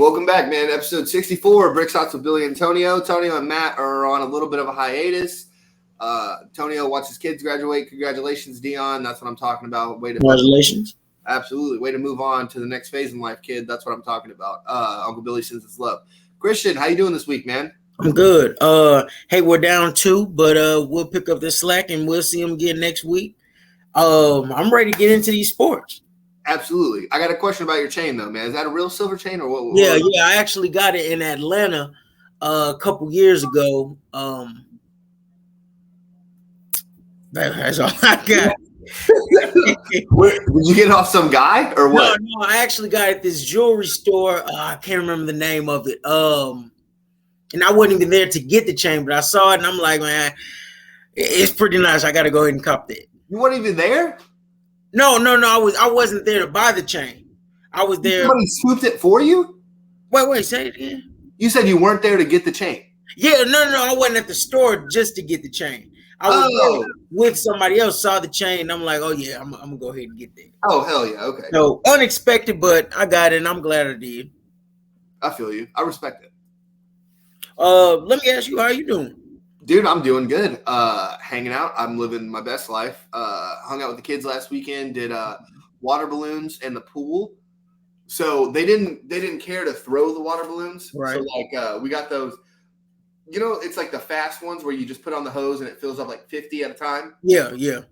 welcome back, man. Episode 64, Brick Shots with Billy and Antonio. Antonio and Matt are on a little bit of a hiatus. Antonio watches kids graduate. Congratulations, Dion. That's what I'm talking about. Congratulations. Absolutely. Way to move on to the next phase in life, kid. That's what I'm talking about. Uncle Billy sends his love. Christian, how you doing this week, man? I'm good. Hey, we're down 2, but we'll pick up the slack and we'll see them again next week. I'm ready to get into these sports. Absolutely. I got a question about your chain, though, man. Is that a real silver chain or what? Yeah. I actually got it in Atlanta a couple years ago. That's all I got. Did you get it off some guy or what? No, I actually got it at this jewelry store. I can't remember the name of it. And I wasn't even there to get the chain, but I saw it and I'm like, man, it's pretty nice. I got to go ahead and cop that. You weren't even there? No. I wasn't there to buy the chain. I was there. Somebody swooped it for you? Wait, say it again. You said you weren't there to get the chain. Yeah, no. I wasn't at the store just to get the chain. I was with somebody else, saw the chain, and I'm like, oh yeah, I'm gonna go ahead and get that. Oh hell yeah, okay. So unexpected, but I got it, and I'm glad I did. I feel you. I respect it. Let me ask you, how you doing? Dude, I'm doing good. Hanging out. I'm living my best life. Hung out with the kids last weekend, did water balloons in the pool. So they didn't care to throw the water balloons. Right. So like we got those, it's like the fast ones where you just put on the hose and it fills up like 50 at a time. Yeah.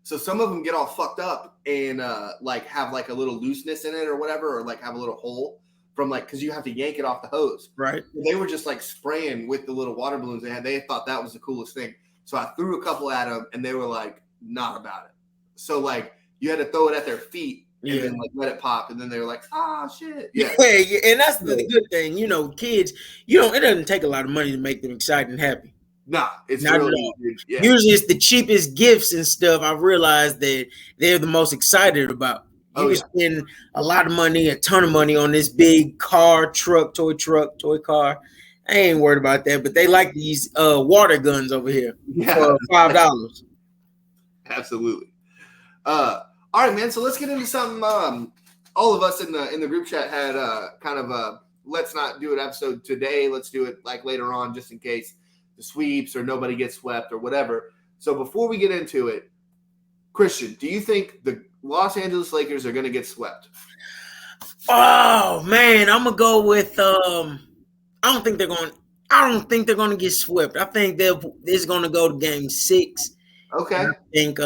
So some of them get all fucked up and like have like a little looseness in it or whatever, or like have a little hole from like, because you have to yank it off the hose. Right. They were just like spraying with the little water balloons they had. They thought that was the coolest thing. So I threw a couple at them and they were like, not about it. So like you had to throw it at their feet and then like let it pop. And then they were like, oh shit. Yeah. And that's the good thing. Kids, it doesn't take a lot of money to make them excited and happy. Nah, it's not really, at all. Yeah. Usually it's the cheapest gifts and stuff I've realized that they're the most excited about. You spend a lot of money, a ton of money on this big car, toy car. I ain't worried about that, but they like these water guns over here for $5. Absolutely. All right, man. So let's get into something. All of us in the group chat had kind of a let's not do an episode today. Let's do it like later on, just in case the sweeps or nobody gets swept or whatever. So before we get into it, Christian, do you think the Los Angeles Lakers are going to get swept? Oh man, I'm gonna go with. I don't think they're going to get swept. I think it's going to go to Game 6. Okay. I think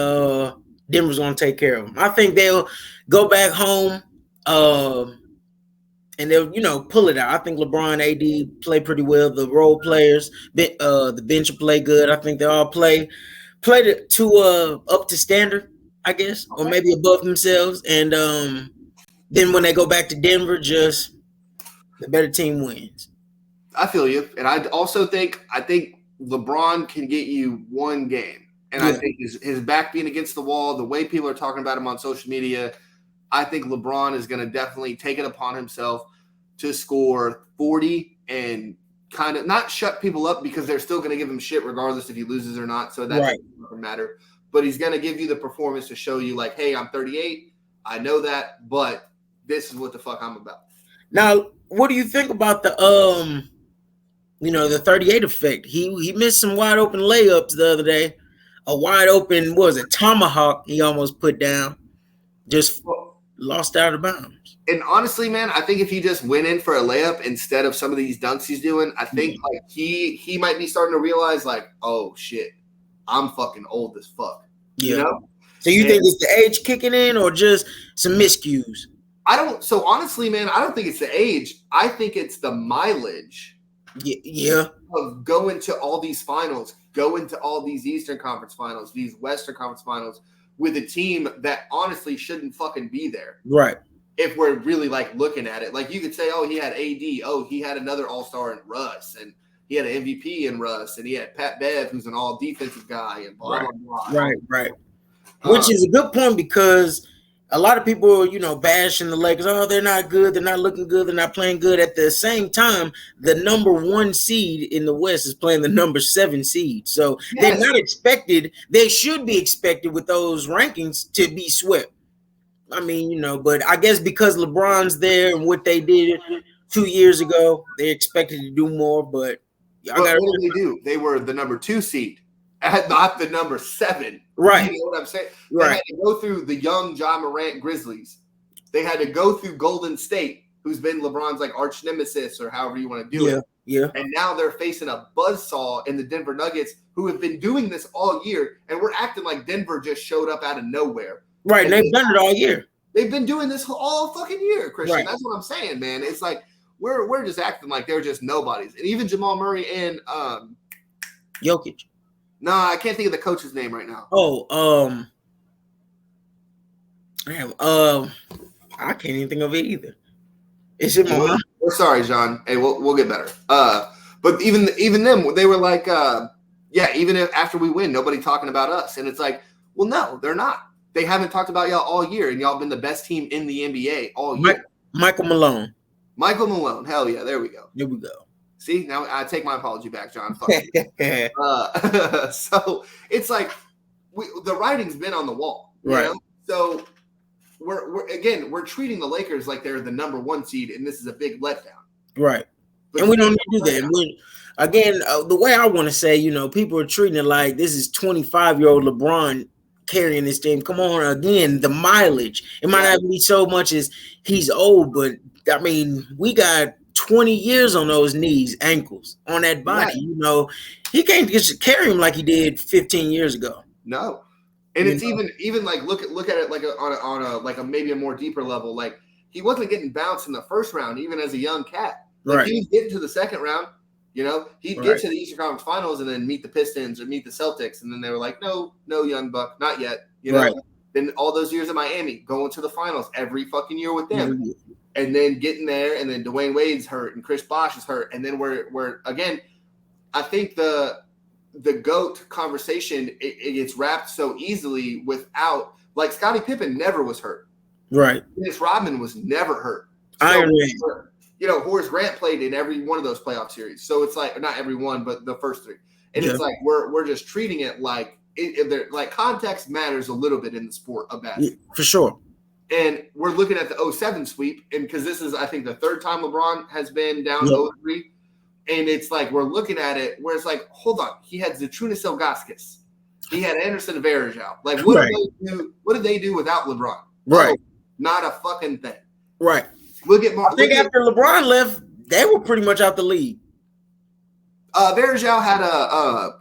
Denver's going to take care of them. I think they'll go back home, and they'll pull it out. I think LeBron, AD play pretty well. The role players, the bench will play good. I think they all play to up to standard, I guess, or maybe above themselves. And then when they go back to Denver, just the better team wins. I feel you. And I also think LeBron can get you one game. And I think his back being against the wall, the way people are talking about him on social media, I think LeBron is going to definitely take it upon himself to score 40 and kind of not shut people up, because they're still going to give him shit regardless if he loses or not. So that doesn't matter. But he's going to give you the performance to show you like, hey, I'm 38. I know that, but this is what the fuck I'm about. Now, what do you think about the 38 effect? He missed some wide open layups the other day. A wide open, tomahawk he almost put down. Just lost out of bounds. And honestly, man, I think if he just went in for a layup instead of some of these dunks he's doing, I think like he might be starting to realize like, oh shit, I'm fucking old as fuck. Yeah. So you think it's the age kicking in or just some miscues? So honestly, man, I don't think it's the age. I think it's the mileage. Yeah. Of going to all these finals, going to all these Eastern Conference finals, these Western Conference finals with a team that honestly shouldn't fucking be there. Right. If we're really like looking at it, like you could say, oh, he had AD. Oh, he had another all-star in Russ, and he had an MVP in Russ, and he had Pat Bev, who's an all-defensive guy, and blah, blah, blah. Right. Which is a good point, because a lot of people, bashing the Lakers. Oh, they're not good. They're not looking good. They're not playing good. At the same time, the number 1 seed in the West is playing the number 7 seed. So they're not expected. They should be expected with those rankings to be swept. I mean, but I guess because LeBron's there and what they did 2 years ago. They expected to do more, but y'all But got what did they do? They were the number 2 seed, and not the number 7. right, You know what I'm saying? They right. had to go through the young John Morant Grizzlies. They had to go through Golden State, who's been LeBron's like arch nemesis or however you want to do it. Yeah. And now they're facing a buzzsaw in the Denver Nuggets, who have been doing this all year, and we're acting like Denver just showed up out of nowhere. Right, and they've done it all year. They've been doing this all fucking year, Christian. Right. That's what I'm saying, man. It's like we're just acting like they're just nobodies. And even Jamal Murray and Jokic. No, I can't think of the coach's name right now. Oh, I can't even think of it either. It's in my mind. We're sorry, John. Hey, we'll get better. But even them, they were like, even if after we win, nobody talking about us. And it's like, well, no, they're not. They haven't talked about y'all all year, and y'all been the best team in the NBA all year. Michael Malone. Michael Malone. Hell yeah, there we go. Here we go. See, now I take my apology back, John. Fuck you. So it's like the writing's been on the wall, right? Know? So we're treating the Lakers like they're the number 1 seed, and this is a big letdown, right? But and we don't need to do that. Again, the way I want to say, people are treating it like this is 25-year-old LeBron carrying this team. Come on, again, the mileage. It might not be so much as he's old, but I mean, we got 20 years on those knees, ankles, on that body. Right. He can't just carry him like he did 15 years ago. No, and it's even like look at it like on a like a maybe a more deeper level. Like he wasn't getting bounced in the first round, even as a young cat. Like right. He was getting to the second round. He'd get to the Eastern Conference Finals and then meet the Pistons or meet the Celtics, and then they were like, no, young buck, not yet. Right. Then all those years in Miami, going to the finals every fucking year with them. Mm-hmm. And then getting there, and then Dwayne Wade's hurt, and Chris Bosh is hurt, and then we're again. I think the GOAT conversation it gets wrapped so easily without like Scottie Pippen never was hurt, right? Dennis Rodman was never hurt. Horace Grant played in every one of those playoff series, so it's like not every one, but the first 3. And it's like we're just treating it like like context matters a little bit in the sport of basketball, for sure. And we're looking at the 07 sweep, and because this is, I think, the 3rd time LeBron has been down 0-3, and it's like we're looking at it where it's like, hold on, he had Zydrunas Ilgauskas, he had Anderson Varejao. Like, what did they do without LeBron? Right, not a fucking thing. Right. Look at I think after LeBron left, they were pretty much out the league. Varejao had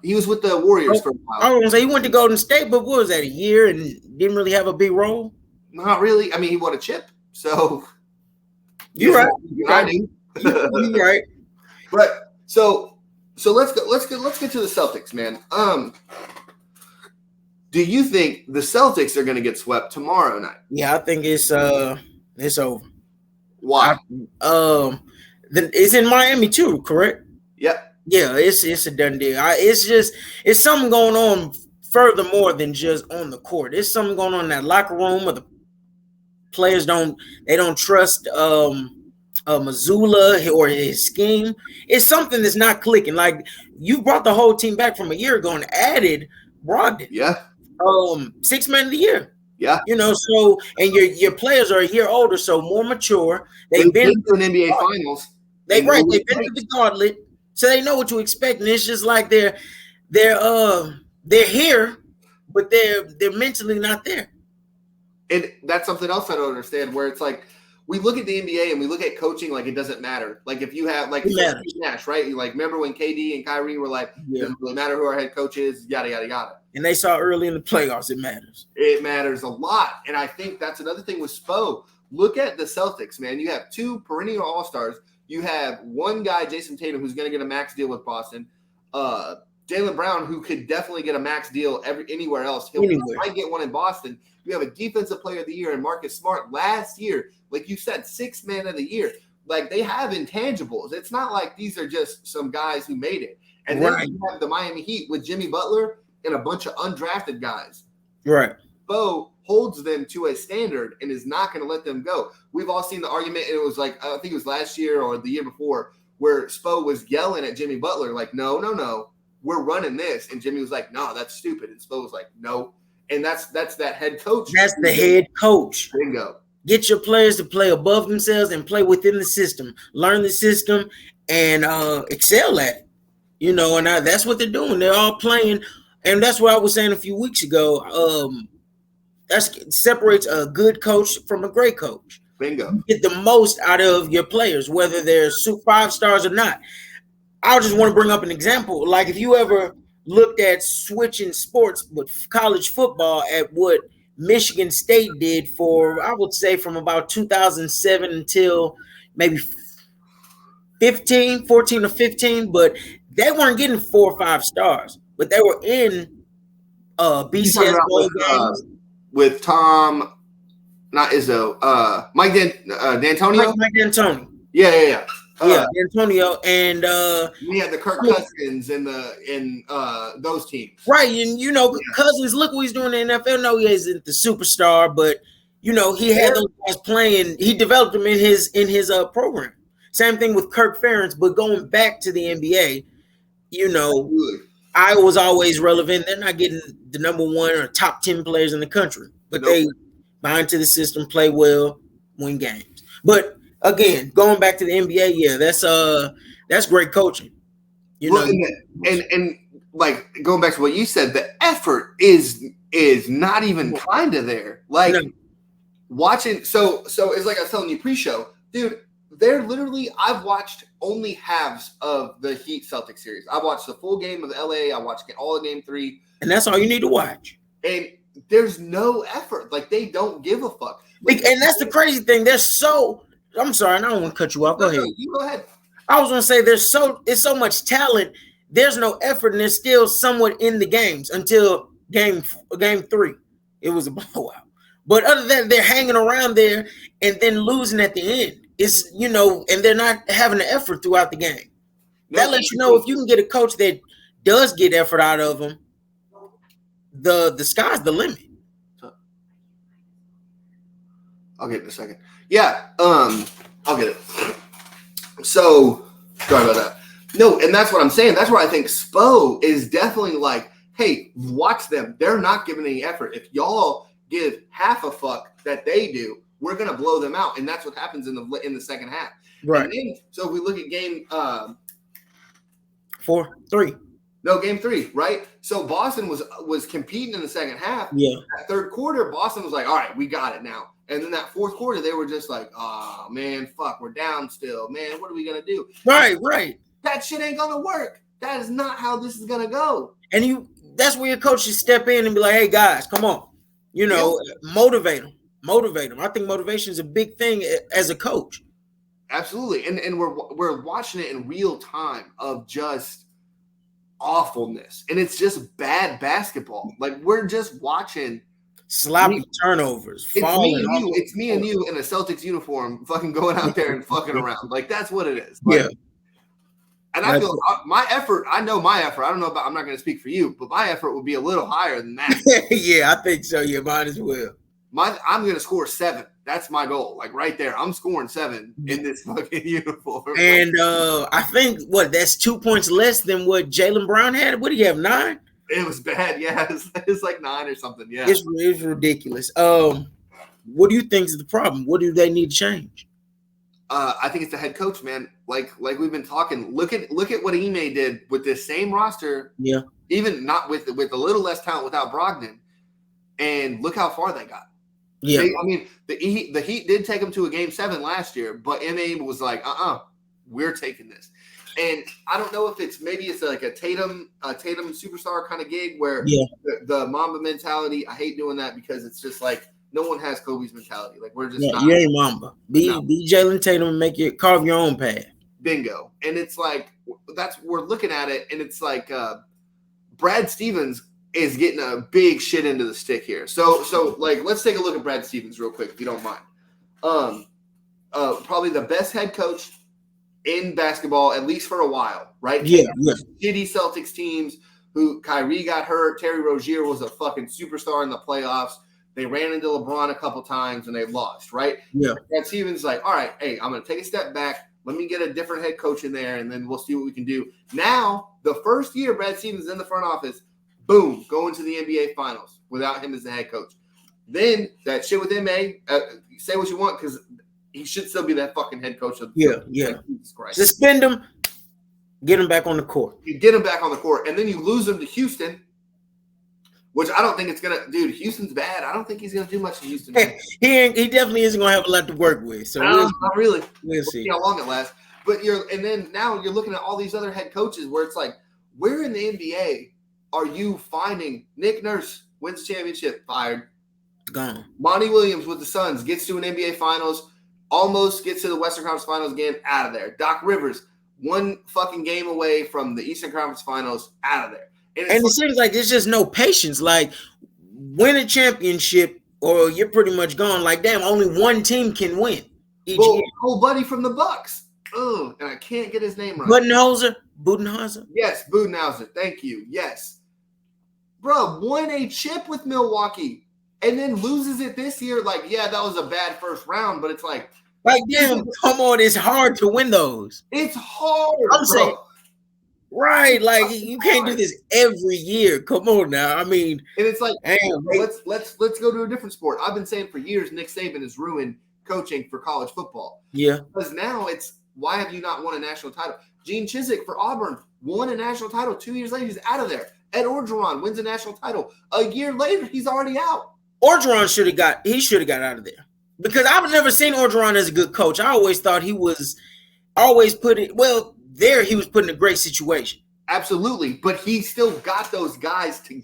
he was with the Warriors for a while. I was gonna say he went to Golden State, but what was that, a year, and didn't really have a big role? Not really. I mean, he won a chip, so you're right. You're right. But so let's get to the Celtics, man. Do you think the Celtics are going to get swept tomorrow night? Yeah, I think it's over. Why? It's in Miami too, correct? Yep. Yeah, it's a done deal. It's something going on furthermore than just on the court. There's something going on in that locker room, or the players don't trust Mazzulla or his scheme. It's something that's not clicking. Like, you brought the whole team back from a year ago and added Brogdon. Yeah. 6th man of the year. Yeah. So and your players are a year older, so more mature. They've been to an NBA Finals. They've been to the gauntlet, so they know what to expect. And it's just like they're here, but they're mentally not there. And that's something else I don't understand, where it's like we look at the NBA and we look at coaching like it doesn't matter. Like if you have like Nash, right? You like remember when KD and Kyrie were like, it doesn't really matter who our head coach is, yada yada yada. And they saw early in the playoffs it matters. It matters a lot. And I think that's another thing with Spo. Look at the Celtics, man. You have 2 perennial all-stars. You have one guy, Jason Tatum, who's going to get a max deal with Boston. Jaylen Brown, who could definitely get a max deal anywhere else. He might get one in Boston. You have a defensive player of the year in Marcus Smart last year. Like you said, 6th man of the year. Like, they have intangibles. It's not like these are just some guys who made it. And then you have the Miami Heat with Jimmy Butler and a bunch of undrafted guys. Right. Bo holds them to a standard and is not going to let them go. We've all seen the argument, and it was like, I think it was last year or the year before, where Spo was yelling at Jimmy Butler, like, no, we're running this. And Jimmy was like, no, that's stupid. And Spo was like, no. And that's that head coach. That's the head coach. Bingo. Get your players to play above themselves and play within the system. Learn the system and excel at it. And that's what they're doing. They're all playing, and that's what I was saying a few weeks ago. That separates a good coach from a great coach. Bingo. You get the most out of your players, whether they're 5 stars or not. I just want to bring up an example. Like if you ever looked at switching sports with college football at what Michigan State did for, I would say, from about 2007 until maybe 14 or 15, but they weren't getting 4 or 5 stars, but they were in BCS bowl games. With Tom, not Izzo, Mike D'Antonio? Mike D'Antonio. Yeah. D'Antonio, and we had the Kirk Cousins and those teams. Right, and Cousins, look what he's doing in the NFL. No, he isn't the superstar, but he had those guys playing. He developed them in his program. Same thing with Kirk Ferentz, but going back to the NBA, Iowa's always relevant. They're not getting the number 1 or top 10 players in the country, but they buy into the system, play well, win games. But again, going back to the NBA, yeah, that's great coaching. And like going back to what you said, the effort is not even kind of there. Like watching, so it's like I was telling you pre-show, dude. They're literally, I've watched only halves of the Heat Celtics series. I watched the full game of LA. I watched all of game 3. And that's all you need to watch. And there's no effort. Like, they don't give a fuck. Like, and that's the crazy thing. I'm sorry, I don't want to cut you off. Go ahead. You go ahead. I was going to say it's so much talent. There's no effort, and they're still somewhat in the games until game 3. It was a blowout. But other than that, they're hanging around there and then losing at the end. It's, and they're not having the effort throughout the game. That lets you know if you can get a coach that does get effort out of them, the sky's the limit. I'll get it in a second. Yeah, I'll get it. So, sorry about that. No, and that's what I'm saying. That's where I think Spo is definitely like, hey, watch them. They're not giving any effort. If y'all give half a fuck that they do, we're gonna blow them out, and that's what happens in the second half. Right. And then, so if we look at game 3. No, game 3, right? So Boston was competing in the second half. Yeah. That third quarter, Boston was like, all right, we got it now. And then that fourth quarter, they were just like, oh man, fuck, we're down still. Man, what are we gonna do? Right. That shit ain't gonna work. That is not how this is gonna go. And that's where your coach should step in and be like, hey guys, come on. Motivate them. I think motivation is a big thing as a coach. Absolutely. And we're watching it in real time of just awfulness. And it's just bad basketball. Like, we're just watching sloppy turnovers. It's me and you in a Celtics uniform fucking going out there and fucking around. Like, that's what it is. Like, yeah. And I feel my effort, I know my effort. I don't know about, I'm not going to speak for you, but my effort would be a little higher than that. Yeah, I think so. Yeah, mine as well. I'm going to score 7. That's my goal. Like, right there, I'm scoring 7 in this fucking uniform. And I think, that's 2 points less than what Jaylen Brown had? What do you have, 9? It was bad. Yeah, it's like 9 or something. Yeah. It's ridiculous. What do you think is the problem? What do they need to change? I think it's the head coach, man. Like we've been talking. Look at what Ime did with this same roster. Yeah. Even not with a little less talent without Brogdon. And look how far they got. Yeah. The Heat did take them to a game 7 last year, but Ime was like, we're taking this. And I don't know if it's like a Tatum superstar kind of gig where the Mamba mentality. I hate doing that because it's just like no one has Kobe's mentality. Like, we're just not. You ain't Mamba. Be Jalen Tatum and carve your own path. Bingo. And it's like we're looking at it, and it's like Brad Stevens is getting a big shit into the stick here. So like, let's take a look at Brad Stevens real quick, if you don't mind. Probably the best head coach in basketball, at least for a while, right? Yeah. Shitty Celtics teams who Kyrie got hurt. Terry Rozier was a fucking superstar in the playoffs. They ran into LeBron a couple times and they lost, right? Yeah. Brad Stevens is like, all right, hey, I'm going to take a step back. Let me get a different head coach in there, and then we'll see what we can do. Now, the first year Brad Stevens is in the front office, boom, going to the NBA Finals without him as the head coach. Then that shit with MA, say what you want, because he should still be that fucking head coach of the Yeah, team. yeah. Like, Jesus Christ. Suspend him, get him back on the court. You get him back on the court, and then you lose him to Houston, which I don't think it's gonna. Dude, Houston's bad. I don't think he's gonna do much in Houston. He definitely isn't gonna have a lot to work with. So not really. We'll see how long it lasts. But now you're looking at all these other head coaches where it's like, where in the NBA are you finding Nick Nurse wins the championship, fired, gone. Monty Williams with the Suns gets to an NBA Finals, almost gets to the Western Conference Finals again, out of there. Doc Rivers, one fucking game away from the Eastern Conference Finals, out of there. And it seems like there's just no patience. Like, win a championship or you're pretty much gone. Like, damn, only one team can win each year. Old buddy from the Bucks. Oh, and I can't get his name right. Budenholzer? Yes, Budenholzer. Thank you. Yes. Bro, won a chip with Milwaukee and then loses it this year. Like, yeah, that was a bad first round, but it's like, damn, come on, it's hard to win those. It's hard. I'm saying, right? Like, you can't do this every year. Come on now. I mean, and it's like, damn, let's go to a different sport. I've been saying for years, Nick Saban has ruined coaching for college football. Yeah, because now it's, why have you not won a national title? Gene Chizik for Auburn won a national title. 2 years later, he's out of there. Ed Orgeron wins a national title. A year later, he's already out. Orgeron should have got out of there, because I've never seen Orgeron as a good coach. I always thought he was always put it well there. He was put in a great situation. Absolutely, but he still got those guys to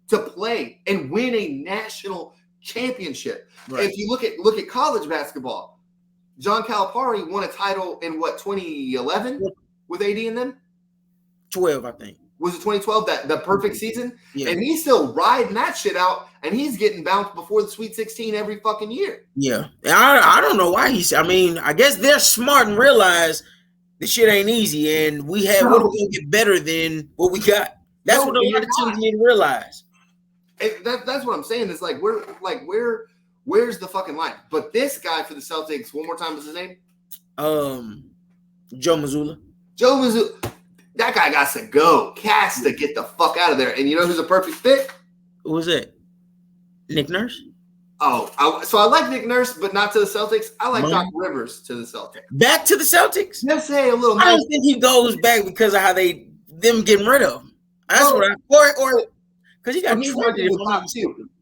play and win a national championship. Right. If you look at college basketball, John Calipari won a title in 2011 with AD and them? 12, I think. Was it 2012, the perfect season? Yeah. And he's still riding that shit out, and he's getting bounced before the Sweet 16 every fucking year. Yeah. I don't know why I guess they're smart and realize the shit ain't easy, and we're going to get better than what we got. That's what a lot of teams need to realize. That's what I'm saying. It's like, where's the fucking line? But this guy for the Celtics, one more time, what's his name? Joe Mazzulla. That guy got to go. Has to get the fuck out of there. And you know who's a perfect fit? Who was it? Nick Nurse? Oh, so I like Nick Nurse, but not to the Celtics. I like Doc Rivers to the Celtics. Back to the Celtics? Let's say a little. I don't think he goes back because of how them getting rid of him. That's what or because he got traded.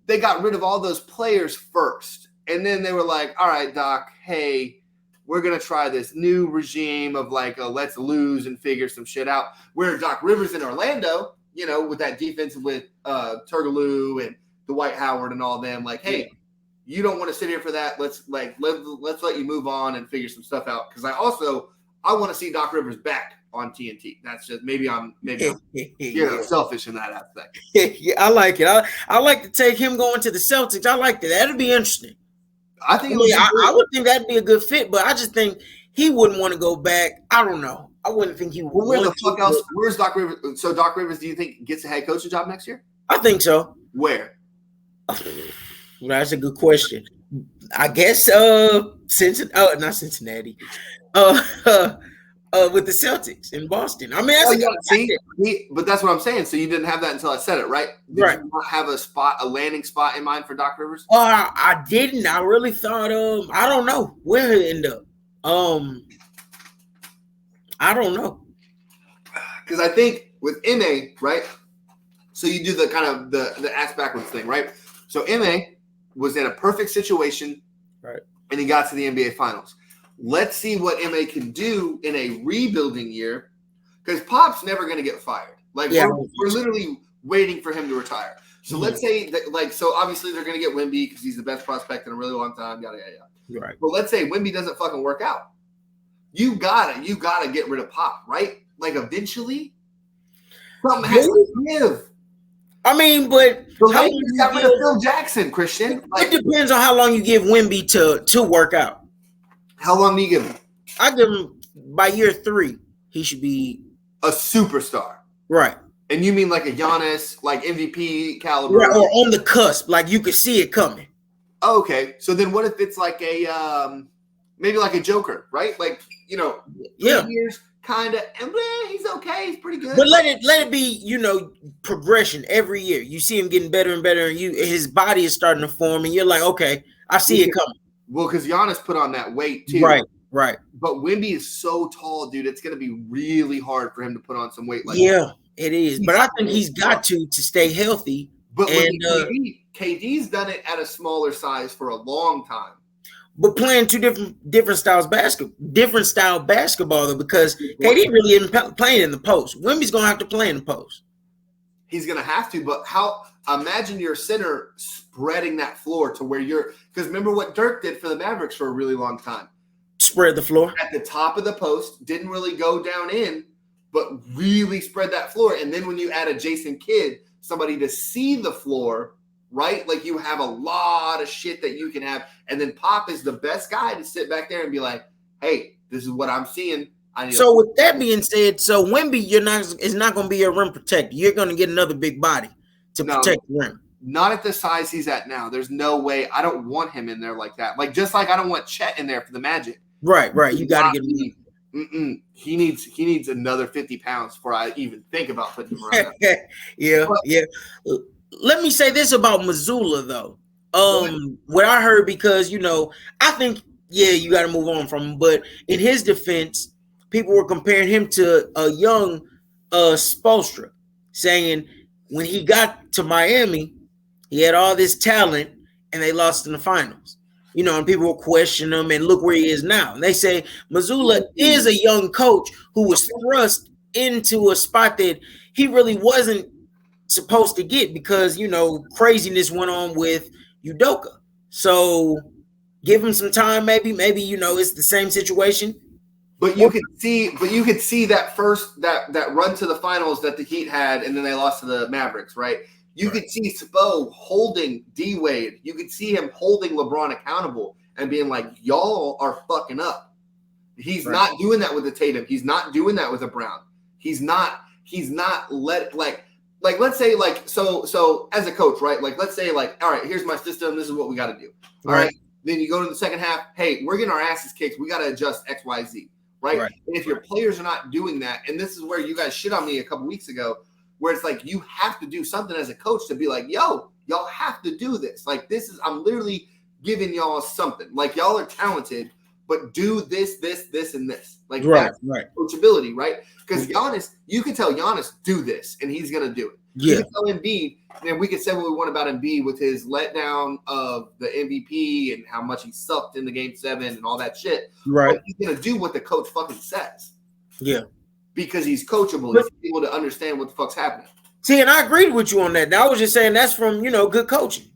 They got rid of all those players first, and then they were like, "All right, Doc, hey, we're going to try this new regime of let's lose and figure some shit out." Where Doc Rivers in Orlando, with that defense with Turgaloo and Dwight Howard and all them, hey, you don't want to sit here for that. Let's let you move on and figure some stuff out. Because I want to see Doc Rivers back on TNT. That's just maybe I'm selfish in that aspect. Yeah, I like it. I like to take him going to the Celtics. I like that. That'd be interesting. I think I would think that'd be a good fit, but I just think he wouldn't want to go back. I don't know. I wouldn't think he would. Well, where the fuck else? Where's Doc Rivers? So Doc Rivers, do you think gets a head coaching job next year? I think so. Where? That's a good question. I guess Cincinnati. Not Cincinnati. With the Celtics in Boston. I mean, but that's what I'm saying. So you didn't have that until I said it, right? Did you not have a landing spot in mind for Doc Rivers? I didn't. I really thought I don't know where he'll end up. I don't know. Because I think with MA, right? So you do the kind of the ass backwards thing, right? So MA was in a perfect situation, right? And he got to the NBA Finals. Let's see what MA can do in a rebuilding year, because Pop's never going to get fired. We're literally waiting for him to retire. So let's say that, so obviously they're going to get Wemby because he's the best prospect in a really long time. Yada yada yada. Right. But let's say Wemby doesn't fucking work out. You gotta get rid of Pop, right? Eventually, something has to give. I mean, but the Lakers got rid of Phil Jackson, Christian. It depends on how long you give Wemby to work out. How long do you give him? I give him by year 3. He should be a superstar, right? And you mean like a Giannis, like MVP caliber, right, or on the cusp, like you could see it coming. Oh, okay, so then what if it's like a maybe like a Joker, right? 3 years, kind of, he's okay. He's pretty good. But let it be, progression every year. You see him getting better and better, and his body is starting to form, and you're like, okay, I see it coming. Well, because Giannis put on that weight too. Right. But Wemby is so tall, dude. It's going to be really hard for him to put on some weight. Yeah, it is. But I think he's got to stay healthy. But KD's done it at a smaller size for a long time. But playing two different style basketball though, because KD really isn't playing in the post. Wemby's gonna have to play in the post. He's gonna have to, but imagine your center spreading that floor to where because remember what Dirk did for the Mavericks for a really long time. Spread the floor. At the top of the post, didn't really go down in, but really spread that floor. And then when you add a Jason Kidd, somebody to see the floor, right? Like you have a lot of shit that you can have. And then Pop is the best guy to sit back there and be like, hey, this is what I'm seeing. So with that being said, so Wemby is not going to be your rim protector. You're going to get another big body to protect the rim. Not at the size he's at now. There's no way. I don't want him in there like that. Like just like I don't want Chet in there for the Magic. Right. You got to get him. He needs another 50 pounds before I even think about putting him around. Yeah. Let me say this about Mazzulla though. What I heard, because I think you got to move on from him. But in his defense, people were comparing him to a young Spoelstra, saying when he got to Miami, he had all this talent and they lost in the finals. And people will question him, and look where he is now. And they say Mazzulla is a young coach who was thrust into a spot that he really wasn't supposed to get because, craziness went on with Udoka. So give him some time, maybe, it's the same situation. But you could see that first that run to the finals that the Heat had, and then they lost to the Mavericks, right? You could see Spo holding D-Wade. You could see him holding LeBron accountable and being like, y'all are fucking up. He's not doing that with the Tatum. He's not doing that with a Brown. He's not let's say so as a coach, right? Like let's say all right, here's my system. This is what we got to do. All right. Then you go to the second half. Hey, we're getting our asses kicked. We got to adjust X, Y, Z. Right. And if your players are not doing that, and this is where you guys shit on me a couple weeks ago, where it's like you have to do something as a coach to be like, yo, y'all have to do this. Like I'm literally giving y'all something. Like y'all are talented, but do this, and this. Like coachability, right? Because Giannis, you can tell Giannis do this, and he's gonna do it. Yeah. You can tell Embiid, and we can say what we want about Embiid with his letdown of the MVP and how much he sucked in the Game 7 and all that shit. Right. But he's gonna do what the coach fucking says. Yeah. Because he's coachable. He's able to understand what the fuck's happening. See, and I agreed with you on that. Now, I was just saying that's from, good coaching.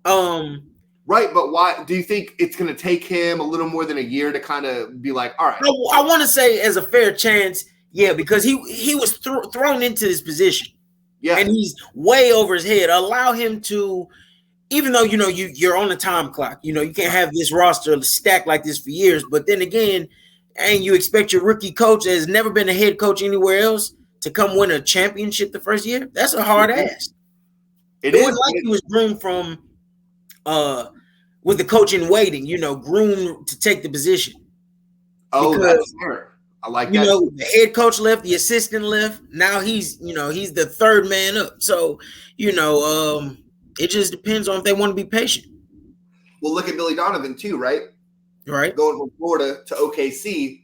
Right, but why do you think it's going to take him a little more than a year to kind of be like, all right? I want to say as a fair chance, because he was thrown into this position. Yeah. And he's way over his head. Allow him to, even though, you're on the time clock, you can't have this roster stacked like this for years. But then again, and you expect your rookie coach that has never been a head coach anywhere else to come win a championship the first year? That's a hard ask. It was like he was groomed from with the coach in waiting, groomed to take the position. Oh, that's fair. I like that. The head coach left, the assistant left. Now he's the third man up. So, it just depends on if they want to be patient. Well, look at Billy Donovan too, right? Right. Going from Florida to OKC.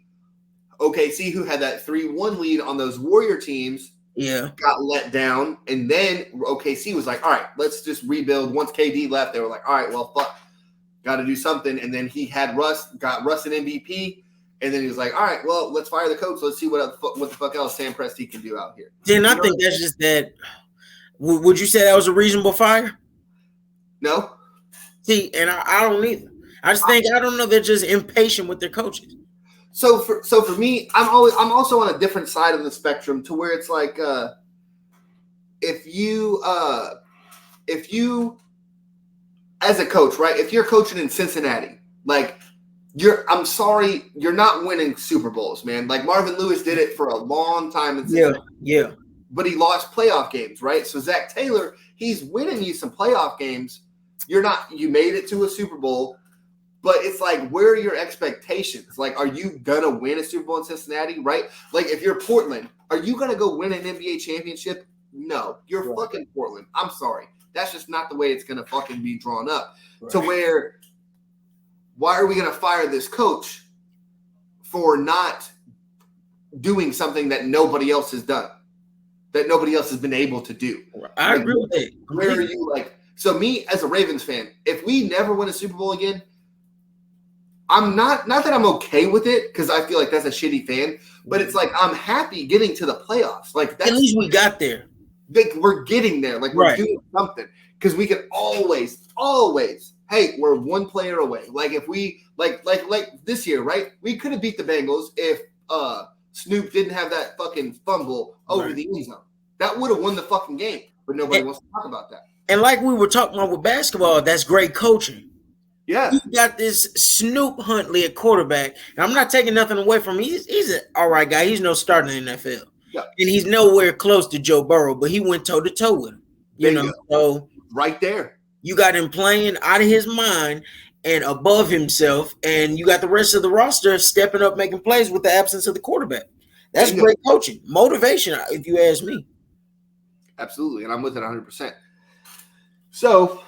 OKC, who had that 3-1 lead on those Warrior teams, got let down. And then OKC was like, all right, let's just rebuild. Once KD left, they were like, all right, well, fuck, got to do something. And then he had got Russ an MVP. And then he was like, all right, well, let's fire the coach. Let's see what the fuck else Sam Presti can do out here. Then I think that's just that. Would you say that was a reasonable fire? No. See, and I don't either. I just think, I don't know, they're just impatient with their coaches. So for me, I'm also on a different side of the spectrum to where it's like if you as a coach, right? If you're coaching in Cincinnati, like I'm sorry, you're not winning Super Bowls, man. Like Marvin Lewis did it for a long time in Cincinnati. Yeah. But he lost playoff games, right? So Zach Taylor, he's winning you some playoff games. You made it to a Super Bowl. But it's like, where are your expectations? Like, are you gonna win a Super Bowl in Cincinnati, right? Like, if you're Portland, are you gonna go win an NBA championship? No, you're fucking Portland. I'm sorry. That's just not the way it's gonna fucking be drawn up. Right. To where, why are we gonna fire this coach for not doing something that nobody else has done, that nobody else has been able to do? I agree with that. Where are you like? So me as a Ravens fan, if we never win a Super Bowl again, I'm not that I'm okay with it because I feel like that's a shitty fan, but it's like I'm happy getting to the playoffs. Like at least we got there. Like we're getting there. Like we're doing something because we can always. Hey, we're one player away. Like if we like this year, right? We could have beat the Bengals if Snoop didn't have that fucking fumble over the end zone. That would have won the fucking game, but nobody wants to talk about that. And like we were talking about with basketball, that's great coaching. Yeah. You got this Snoop Huntley at quarterback, and I'm not taking nothing away from him. He's an all right guy. He's no starter in the NFL. Yeah. And he's nowhere close to Joe Burrow, but he went toe-to-toe with him. You know, so right there. You got him playing out of his mind and above himself, and you got the rest of the roster stepping up, making plays with the absence of the quarterback. That's great coaching. Motivation, if you ask me. Absolutely, and I'm with it 100%. So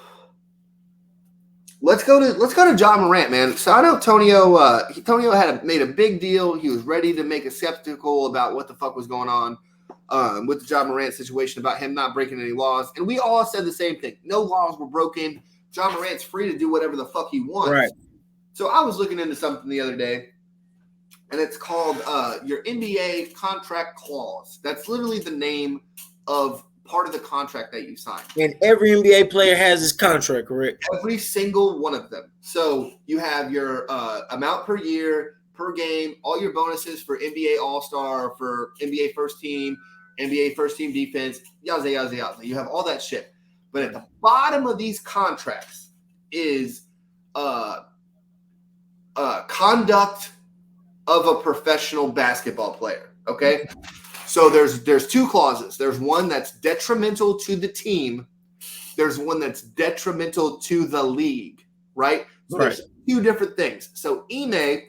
let's go to John Morant, man. So I know Tonio made a big deal. He was ready to make a skeptical about what the fuck was going on with the John Morant situation, about him not breaking any laws. And we all said the same thing. No laws were broken. John Morant's free to do whatever the fuck he wants. Right. So I was looking into something the other day, and it's called your NBA contract clause. That's literally the name of part of the contract that you sign. And every NBA player has his contract, correct? Every single one of them. So you have your amount per year, per game, all your bonuses for NBA All-Star, for NBA First Team, NBA First Team Defense, yada, yada, yada. You have all that shit. But at the bottom of these contracts is conduct of a professional basketball player, okay? So there's two clauses. There's one that's detrimental to the team. There's one that's detrimental to the league, right? So there's two different things. So Ime,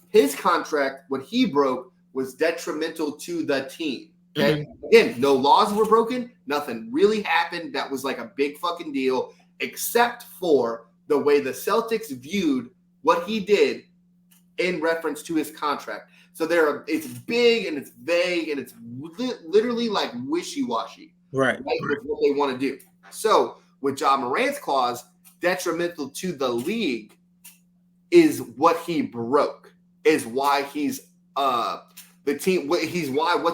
his contract, what he broke was detrimental to the team. Okay. Mm-hmm. Again, no laws were broken. Nothing really happened that was like a big fucking deal, except for the way the Celtics viewed what he did in reference to his contract. So it's big and it's vague and it's literally like wishy-washy. Right. With what they want to do. So with John Morant's clause, detrimental to the league is what he broke. Is why he's the team. What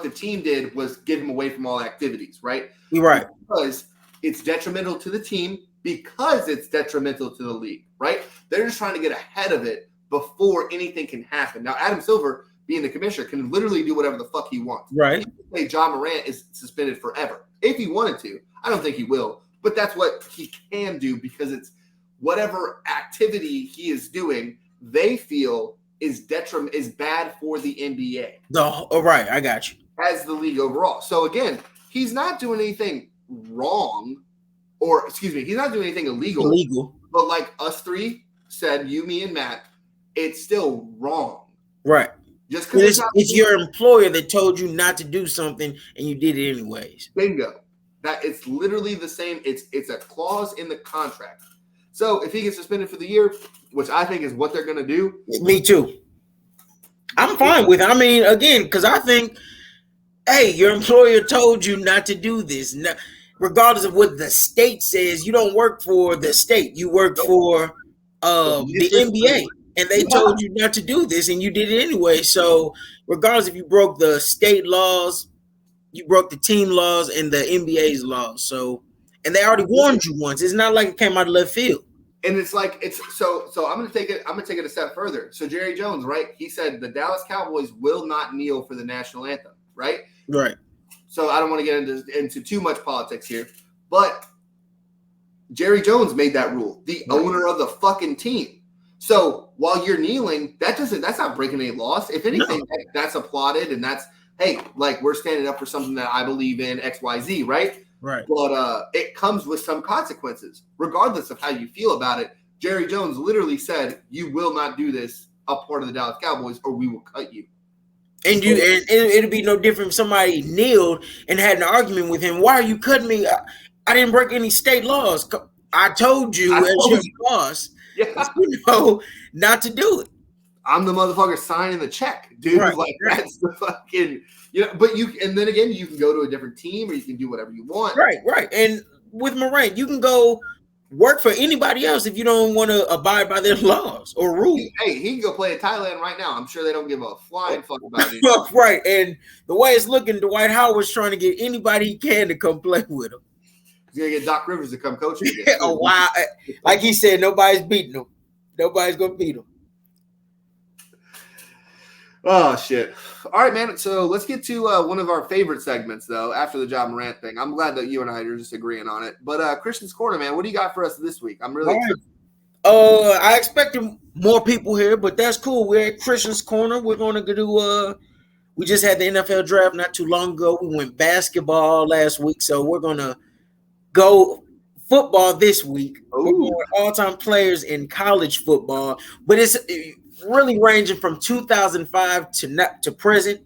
the team did was give him away from all activities. Right. Right. Because it's detrimental to the team. Because it's detrimental to the league. Right. They're just trying to get ahead of it before anything can happen. Now, Adam Silver, being the commissioner, can literally do whatever the fuck he wants. Right. Say John Morant is suspended forever. If he wanted to. I don't think he will. But that's what he can do because it's whatever activity he is doing, they feel is bad for the NBA. Right, I got you. As the league overall. So again, he's not doing anything wrong, he's not doing anything illegal. But like us three said, you, me, and Matt, it's still wrong. Right. Just because it's your employer that told you not to do something and you did it anyways. Bingo. That it's literally the same. It's a clause in the contract. So if he gets suspended for the year, which I think is what they're going to do. Me too. I'm fine with it. I mean, again, because I think, hey, your employer told you not to do this. Now, regardless of what the state says, you don't work for the state. You work for the NBA. And they told you not to do this, and you did it anyway. So regardless if you broke the state laws, you broke the team laws and the NBA's laws. So, and they already warned you once. It's not like it came out of left field. And it's like so I'm gonna take it a step further. So Jerry Jones, right? He said the Dallas Cowboys will not kneel for the national anthem, right? Right. So I don't want to get into too much politics here, but Jerry Jones made that rule, the owner of the fucking team. So while you're kneeling, that's not breaking any laws. If anything, that's applauded, and that's, hey, like we're standing up for something that I believe in, XYZ, right? Right. But it comes with some consequences, regardless of how you feel about it. Jerry Jones literally said, "You will not do this up part of the Dallas Cowboys, or we will cut you." And it'd be no different if somebody kneeled and had an argument with him. Why are you cutting me? I didn't break any state laws. I told you as your boss, not to do it. I'm the motherfucker signing the check, dude. Right, like that's the fucking But and then again, you can go to a different team or you can do whatever you want. Right. And with Morant, you can go work for anybody else if you don't want to abide by their laws or rules. Hey, he can go play in Thailand right now. I'm sure they don't give a flying fuck about it. Right. And the way it's looking, Dwight Howard's trying to get anybody he can to come play with him. He's gonna get Doc Rivers to come coach him again. Oh wow! Like he said, nobody's beating him. Nobody's gonna beat him. Oh shit! All right, man. So let's get to one of our favorite segments, though. After the Ja Morant thing, I'm glad that you and I are just agreeing on it. But Christian's Corner, man, what do you got for us this week? I'm really excited. I expected more people here, but that's cool. We're at Christian's Corner. We're going to do. We just had the NFL draft not too long ago. We went basketball last week, so we're gonna go football this week. We're going all-time players in college football, but it's really ranging from 2005 to present,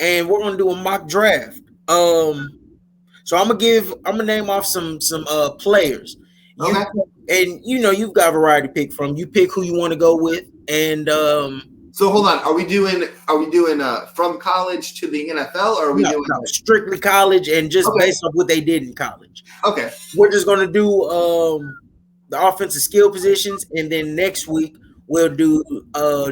and we're gonna do a mock draft. So I'm gonna name off some players. Okay. You've got a variety to pick from. You pick who you want to go with, and so hold on. Are we doing from college to the NFL, or are we doing strictly college and just based on what they did in college? Okay. We're just gonna do the offensive skill positions, and then next week we'll do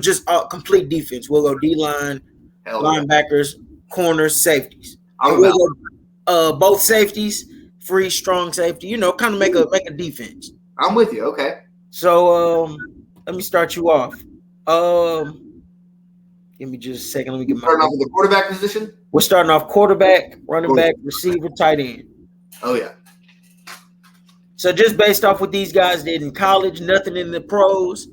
just complete defense. We'll go D-line, linebackers, corners, safeties. We'll go both safeties, free, strong safety. Kind of make a defense. I'm with you. Okay. So let me start you off. Give me just a second. Let me get starting off with the quarterback position. We're starting off quarterback, running back, receiver, tight end. Oh yeah. So just based off what these guys did in college, nothing in the pros,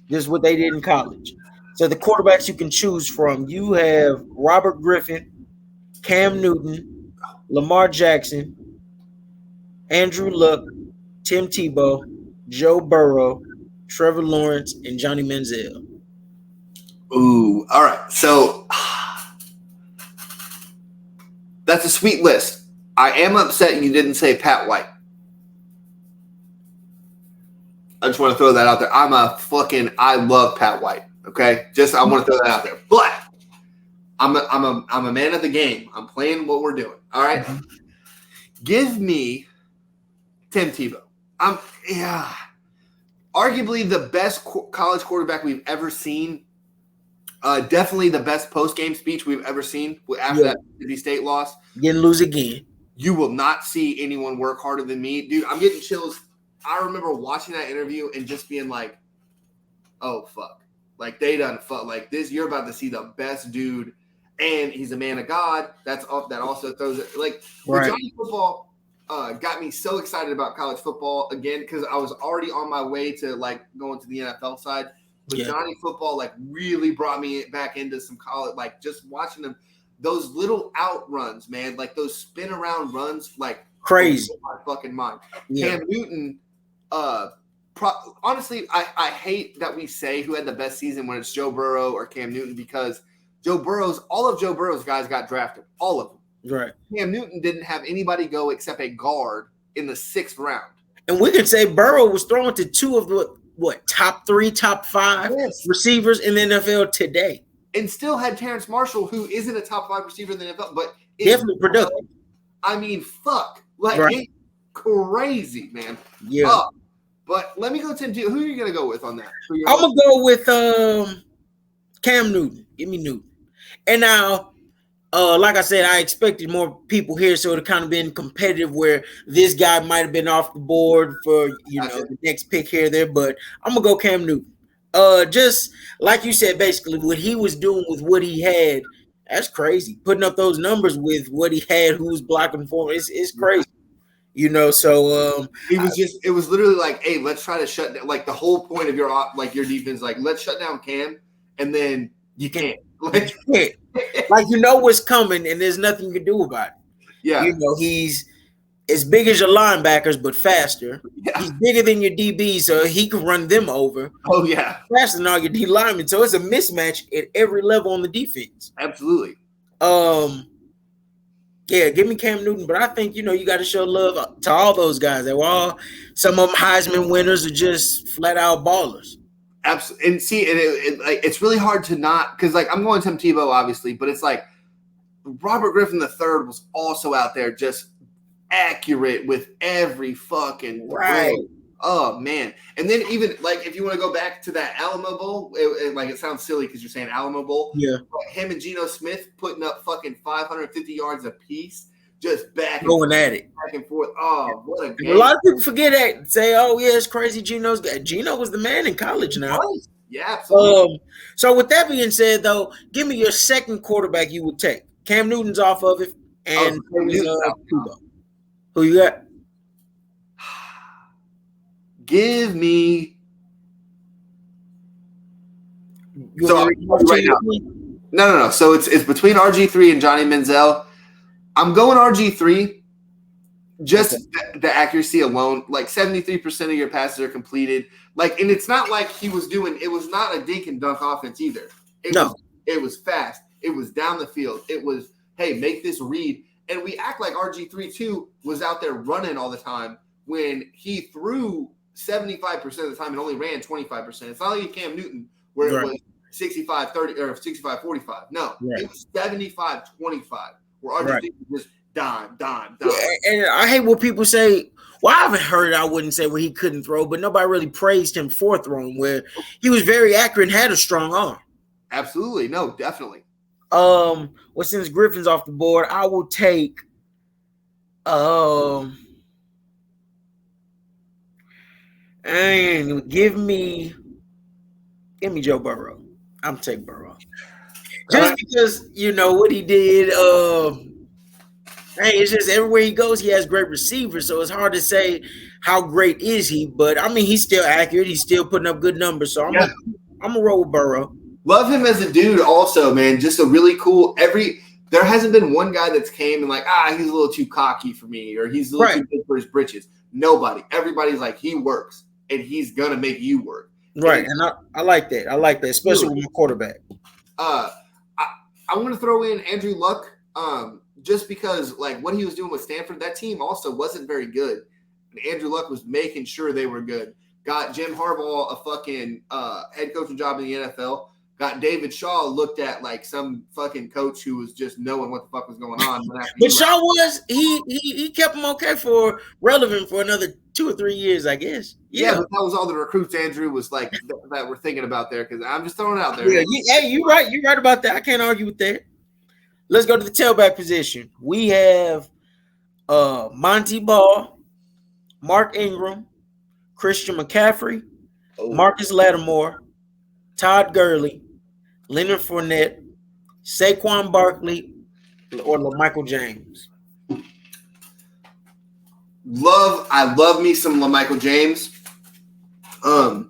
just what they did in college. So the quarterbacks you can choose from, you have Robert Griffin, Cam Newton, Lamar Jackson, Andrew Luck, Tim Tebow, Joe Burrow, Trevor Lawrence, and Johnny Manziel. Ooh, all right. So that's a sweet list. I am upset you didn't say Pat White. I just want to throw that out there. I love Pat White. Okay, I want to throw that out there. But I'm a man of the game. I'm playing what we're doing. All right. Mm-hmm. Give me Tim Tebow. Arguably the best college quarterback we've ever seen. Definitely the best post-game speech we've ever seen after that Mississippi State loss. Didn't lose again. You will not see anyone work harder than me. Dude, I'm getting chills. I remember watching that interview and just being like, oh, fuck. Like, they done fuck. Like, this, you're about to see the best dude. And he's a man of God. That also throws it. Like, Johnny Football got me so excited about college football again because I was already on my way to, like, going to the NFL side. But Johnny Football, like, really brought me back into some college. Like, just watching them, those little out runs, man. Like, those spin around runs, like, crazy. My fucking mind. Yeah. Cam Newton, honestly, I hate that we say who had the best season when it's Joe Burrow or Cam Newton because all of Joe Burrow's guys got drafted. All of them. Right. Cam Newton didn't have anybody go except a guard in the 6th round. And we could say Burrow was thrown to 2 of the top 3, top 5 receivers in the NFL today. And still had Terrence Marshall, who isn't a top 5 receiver in the NFL, but definitely productive. I mean, fuck. Like, it's crazy, man. Yeah. But let me go to who are you going to go with on that? I'm going to go with Cam Newton. Give me Newton. And now, like I said, I expected more people here, so it kind of been competitive where this guy might have been off the board for, the next pick here or there, but I'm going to go Cam Newton. Just like you said, basically what he was doing with what he had, that's crazy. Putting up those numbers with what he had, who was blocking for him, it's crazy. So it was literally like, hey, let's try to shut down. Like the whole point of your defense, like let's shut down Cam, and then you can't. Like you can't. Like what's coming, and there's nothing you can do about it. Yeah, he's as big as your linebackers, but faster. Yeah. He's bigger than your DB, so he can run them over. Oh yeah, Faster than all your D linemen. So it's a mismatch at every level on the defense. absolutely. Yeah, give me Cam Newton, but I think you got to show love to all those guys. They were all some of them Heisman winners are just flat out ballers. Absolutely, and see, it's really hard to not because like I'm going Tim Tebow obviously, but it's like Robert Griffin III was also out there just accurate with every fucking throw. Right. Oh man! And then even like if you want to go back to that Alamo Bowl, it sounds silly because you're saying Alamo Bowl. Yeah. But him and Geno Smith putting up fucking 550 yards apiece, just back going at it, back and forth. Oh, what a game! A lot of people forget that. Say, "Oh yeah, it's crazy." Geno was the man in college now. Yeah, absolutely. So with that being said, though, give me your second quarterback you would take. Cam Newton's off of it, and who you got? Give me. Right now. No. So it's between RG3 and Johnny Manziel. I'm going RG3. Just the accuracy alone, like 73% of your passes are completed. Like, and it's not like he was doing. It was not a dink and dunk offense either. It was fast. It was down the field. It was, hey, make this read. And we act like RG3 too was out there running all the time when he threw 75% of the time and only ran 25%. It's not like Cam Newton where it was 65-30 or 65-45. No, it was 75-25 where RG3 was just dime. Yeah, and I hate what people say. Well, I haven't heard, I wouldn't say where he couldn't throw, but nobody really praised him for throwing where he was very accurate and had a strong arm. Absolutely. No, definitely. Well, since Griffin's off the board, I will take and give me Joe Burrow. I'm taking Burrow. Just because what he did, it's just everywhere he goes, he has great receivers, so it's hard to say how great is he, but I mean he's still accurate, he's still putting up good numbers, so I'm gonna roll with Burrow. Love him as a dude also, man. Just a really cool there hasn't been one guy that's came and like, he's a little too cocky for me, or he's a little too big for his britches. Nobody. Everybody's like, he works and he's gonna make you work. Right. And I like that. I like that, especially with my quarterback. I want to throw in Andrew Luck, just because like what he was doing with Stanford, that team also wasn't very good. And Andrew Luck was making sure they were good. Got Jim Harbaugh a fucking head coaching job in the NFL. Got David Shaw looked at like some fucking coach who was just knowing what the fuck was going on. But Shaw he kept him relevant for another 2 or 3 years, I guess. Yeah, but that was all the recruits Andrew was like that we're thinking about there, because I'm just throwing it out there. Yeah, you're right. You're right about that. I can't argue with that. Let's go to the tailback position. We have Monty Ball, Mark Ingram, Christian McCaffrey, Marcus Lattimore, Todd Gurley, Leonard Fournette, Saquon Barkley, or LaMichael James. I love me some LaMichael James. Go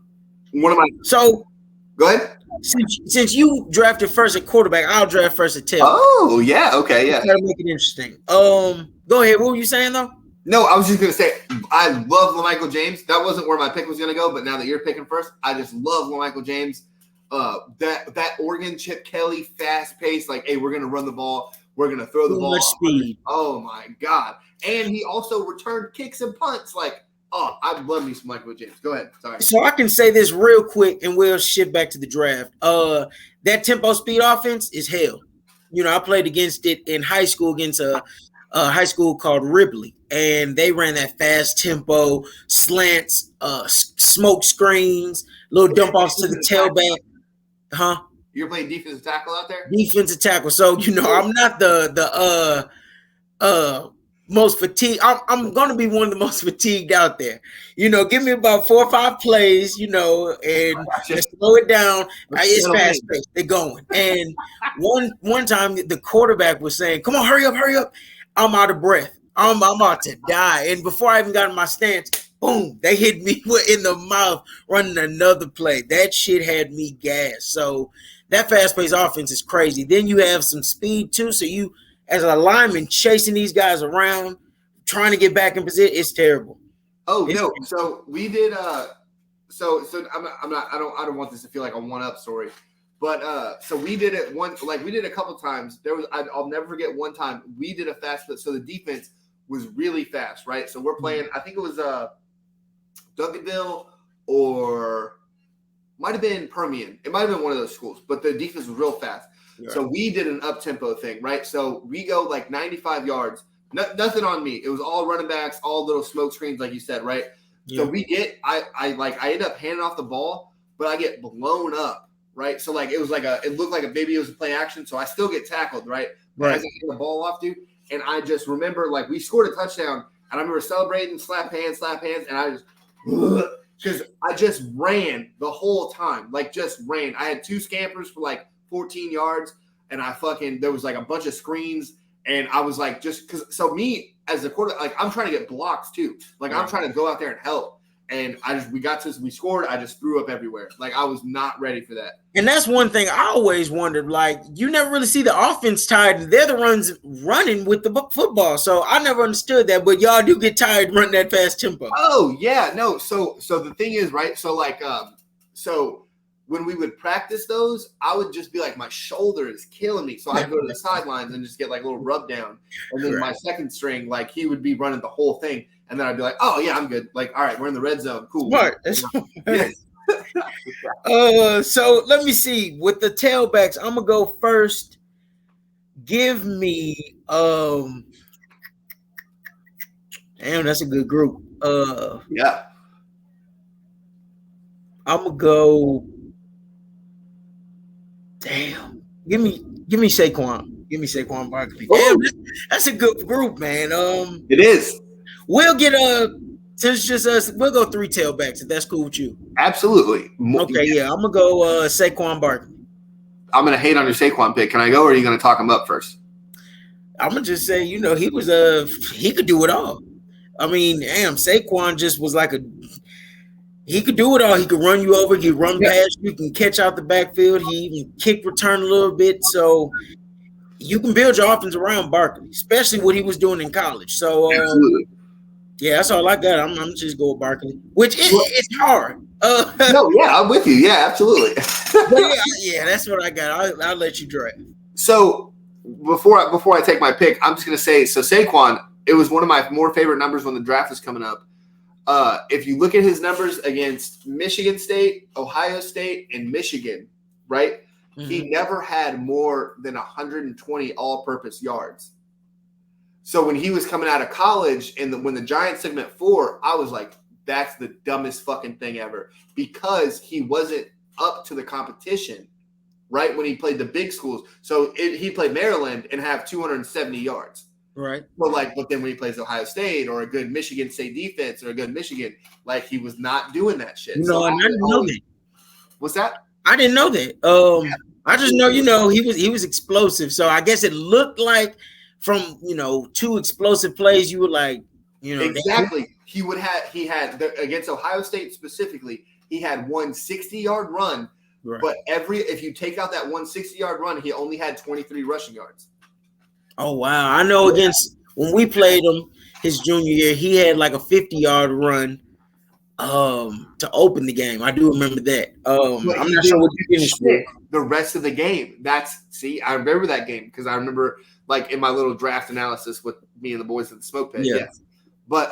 ahead. Since you drafted first at quarterback, I'll draft first at tailback. Oh yeah, okay, yeah. Gotta make it interesting. Go ahead. What were you saying though? No, I was just gonna say I love LaMichael James. That wasn't where my pick was gonna go, but now that you're picking first, I just love LaMichael James. That Oregon Chip Kelly fast pace, like, hey, we're gonna run the ball, we're gonna throw the ball. Speed. Oh my god! And he also returned kicks and punts. Like, I love me some Michael James. Go ahead. Sorry. So I can say this real quick, and we'll shift back to the draft. That tempo speed offense is hell. I played against it in high school against a high school called Ripley, and they ran that fast tempo, slants, smoke screens, little dump offs to the tailback. Huh? You're playing defensive tackle out there? Defensive tackle. So, I'm not the most fatigued. I'm going to be one of the most fatigued out there. Give me about 4 or 5 plays, and just slow it down. It's fast paced. They're going. And one time the quarterback was saying, come on, hurry up. I'm out of breath. I'm about to die. And before I even got in my stance, boom, they hit me in the mouth running another play. That shit had me gassed. So that fast-paced offense is crazy. Then you have some speed too. So you, as a lineman, chasing these guys around, trying to get back in position. It's terrible. Oh no! So we did. So I don't want this to feel like a one-up story, but so we did it we did a couple times. I'll never forget one time we did a fast split. So the defense was really fast, right? So we're playing. I think it was Duncanville or might have been Permian. It might have been one of those schools, but the defense was real fast. Right. So we did an up-tempo thing, right? So we go like 95 yards. Nothing on me. It was all running backs, all little smoke screens, like you said, right? Yeah. So we get, I end up handing off the ball, but I get blown up, right? So like it looked like maybe it was a play action, so I still get tackled, right? But as I get the ball off, dude, and I just remember like we scored a touchdown, and I remember celebrating, slap hands, and I just because I just ran the whole time, like just ran. I had 2 scampers for like 14 yards, and there was like a bunch of screens. And I was like, so me as a quarterback, like I'm trying to get blocks too. Like I'm trying to go out there and help. And we scored. I just threw up everywhere. Like I was not ready for that. And that's one thing I always wondered. Like you never really see the offense tired. They're the ones running with the football. So I never understood that. But y'all do get tired running that fast tempo. Oh yeah, no. So the thing is, right? So like, when we would practice those, I would just be like, my shoulder is killing me. So I'd go to the sidelines and just get like a little rub down. And then my second string, like he would be running the whole thing. And then I'd be like, oh yeah, I'm good. Like, all right, we're in the red zone. Cool. Smart. So let me see. With the tailbacks, I'm gonna go first. Give me damn, that's a good group. Yeah. I'm gonna go. Damn. Give me Saquon. Give me Saquon Barkley. Damn, that's a good group, man. It is. We'll get since it's just us, we'll go 3 tailbacks if that's cool with you. Absolutely. Okay, yeah. I'm gonna go Saquon Barkley. I'm gonna hate on your Saquon pick. Can I go, or are you gonna talk him up first? I'm gonna just say, he was he could do it all. I mean, damn, Saquon just was like he could do it all. He could run you over. He could run past you. Can catch out the backfield. He even kick return a little bit. So you can build your offense around Barkley, especially what he was doing in college. So yeah, that's all I got. I'm just go with Barkley, which it's hard. No, yeah, I'm with you. Yeah, absolutely. But yeah, that's what I got. I'll let you draft. So before I take my pick, I'm just gonna say, so Saquon, it was one of my more favorite numbers when the draft was coming up. If you look at his numbers against Michigan State, Ohio State, and Michigan, right? Mm-hmm. He never had more than 120 all-purpose yards. So when he was coming out of college and when the Giants took him at 4, I was like, that's the dumbest fucking thing ever, because he wasn't up to the competition, right, when he played the big schools. So he played Maryland and have 270 yards. Right. But then when he plays Ohio State or a good Michigan State defense or a good Michigan, like he was not doing that shit. No, I didn't know that. What's that? I didn't know that. I just know, he was explosive. So I guess it looked like from 2 explosive plays, you were like, exactly. He had against Ohio State specifically, he had one 60-yard run, right. But if you take out that 160-yard run, he only had 23 rushing yards. Oh wow! I know when we played him his junior year, he had like a 50-yard run to open the game. I do remember that. I'm not sure what you finished with. The rest of the game. I remember that game because I remember like in my little draft analysis with me and the boys at the smoke pit. Yeah. Yes. But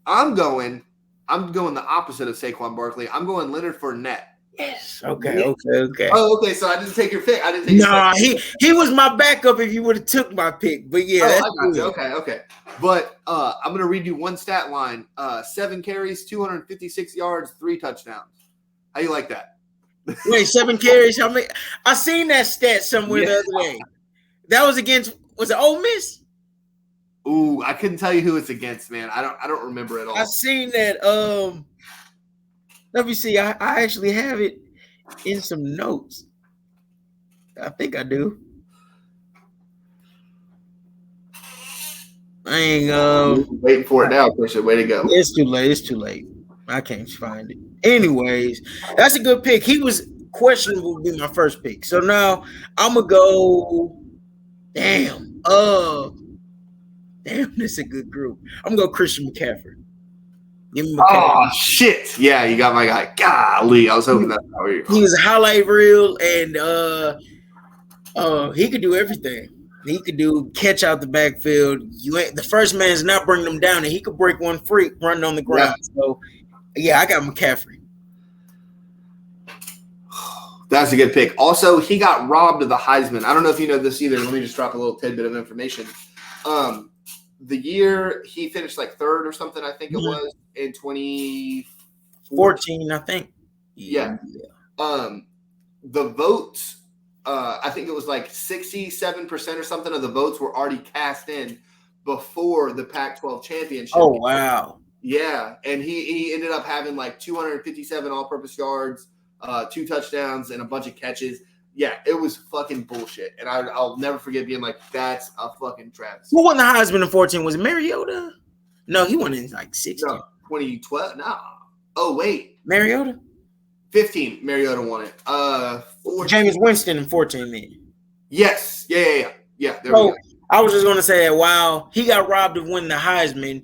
I'm going the opposite of Saquon Barkley. I'm going Leonard Fournette. Yes. Okay. Oh, okay. So I didn't take your pick. I didn't take your pick. He was my backup if you would have took my pick. But yeah, I got you. Okay. But I'm gonna read you one stat line: 7 carries, 256 yards, 3 touchdowns. How you like that? Wait, 7 carries? How many? I seen that stat somewhere the other day. That was it Ole Miss? Ooh, I couldn't tell you who it's against, man. I don't remember at all. I seen that. Let me see. I actually have it in some notes. I think I do. I ain't waiting for it now, Christian. Way to go. It's too late. I can't find it. Anyways, that's a good pick. He was questionable to be my first pick. So now I'm gonna go. Damn. Damn, that's a good group. I'm gonna go Christian McCaffrey. Give me Oh McCaffrey. shit! Yeah, you got my guy. Golly, I was hoping that's how you. He was a highlight reel, and he could do everything. He could do catch out the backfield. You ain't the first man's not bringing them down, and he could break one free running on the ground. Yeah. So, yeah, I got McCaffrey. That's a good pick. Also, he got robbed of the Heisman. I don't know if you know this either. Let me just drop a little tidbit of information. The year he finished like third or something, I think it was in 2014, I think. Yeah. The votes, I think it was like 67% or something of the votes were already cast in before the Pac-12 championship. Oh, wow. Yeah, and he ended up having like 257 all-purpose yards, 2 touchdowns, and a bunch of catches. Yeah, it was fucking bullshit. And I'll never forget being like, that's a fucking travesty. Who won the Heisman in 14? Was it Mariota? No, he won in like 16. No, 2012? No. Oh, wait. Mariota? 15, Mariota won it. 14. Jameis Winston in 14, then. Yes. Yeah, there we go. I was just going to say that while he got robbed of winning the Heisman,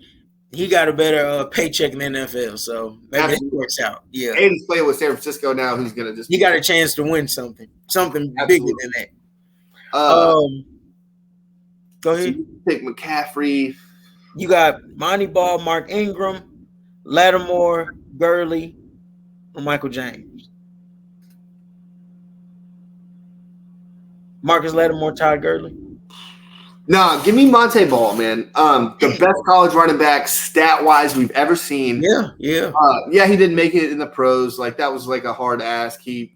he got a better paycheck in the NFL, so maybe it works out. Yeah, and he's playing with San Francisco now. Who's gonna just? He got a chance to win something bigger than that. Go ahead. So you pick McCaffrey. You got Monty Ball, Mark Ingram, Lattimore, Gurley, or Michael James. Marcus Lattimore, Todd Gurley. Nah, give me Monte Ball, man. The best college running back stat-wise we've ever seen. Yeah. He didn't make it in the pros. Like, that was like a hard ask. He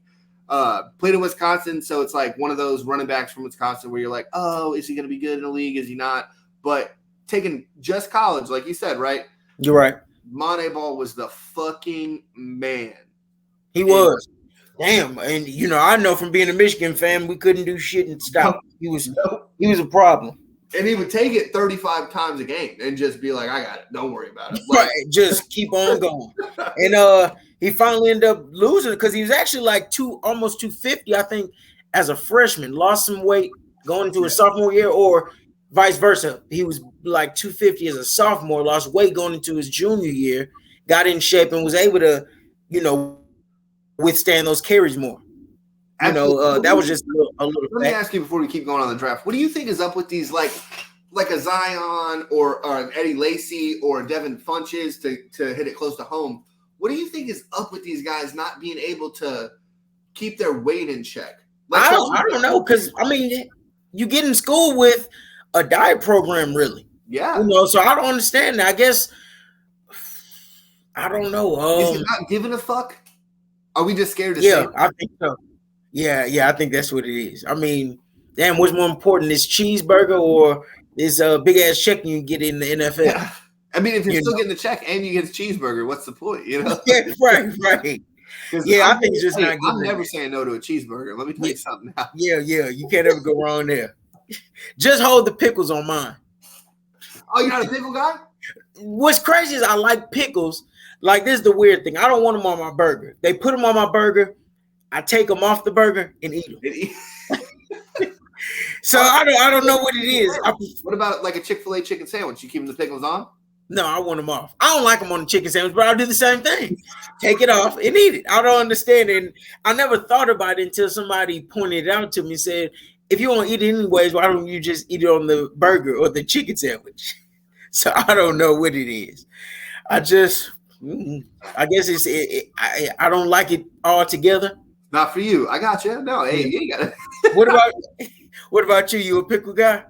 played in Wisconsin, so it's like one of those running backs from Wisconsin where you're like, oh, is he going to be good in the league? Is he not? But taking just college, like you said, right? You're right. Monte Ball was the fucking man. He was. Damn, and I know from being a Michigan fan, we couldn't do shit and stop. He was a problem. And he would take it 35 times a game and just be like, I got it. Don't worry about it. Like, right, just keep on going. And he finally ended up losing because he was actually like almost 250, I think, as a freshman. Lost some weight going into his sophomore year, or vice versa. He was like 250 as a sophomore, lost weight going into his junior year, got in shape, and was able to, withstand those carries more. That was just a little. Let me ask you before we keep going on the draft. What do you think is up with these like a Zion or an Eddie Lacy or a Devin Funches to hit it close to home? What do you think is up with these guys not being able to keep their weight in check? I don't know, because you get in school with a diet program, really. Yeah. So I don't understand that. I guess I don't know. Is he not giving a fuck? Are we just scared to say? Yeah, I think so. Yeah, I think that's what it is. Damn, what's more important, this cheeseburger or this big ass check you get in the NFL? Yeah. If you're still getting the check and you get a cheeseburger, what's the point? Yeah, right. Yeah, I think it's just not good. I'm never saying no to a cheeseburger. Let me tell you something now. Yeah, you can't ever go wrong there. Just hold the pickles on mine. Oh, you're not a pickle guy? What's crazy is I like pickles. Like, this is the weird thing. I don't want them on my burger. They put them on my burger. I take them off the burger and eat them. So I don't know what it is. What about like a Chick-fil-A chicken sandwich? You keeping the pickles on? No, I want them off. I don't like them on the chicken sandwich, but I'll do the same thing. Take it off and eat it. I don't understand it. And I never thought about it until somebody pointed it out to me and said, if you want to eat it anyways, why don't you just eat it on the burger or the chicken sandwich? So I don't know what it is. I guess I don't like it all together. Not for you. I got you. No, hey, you got it. What about you? You a pickle guy?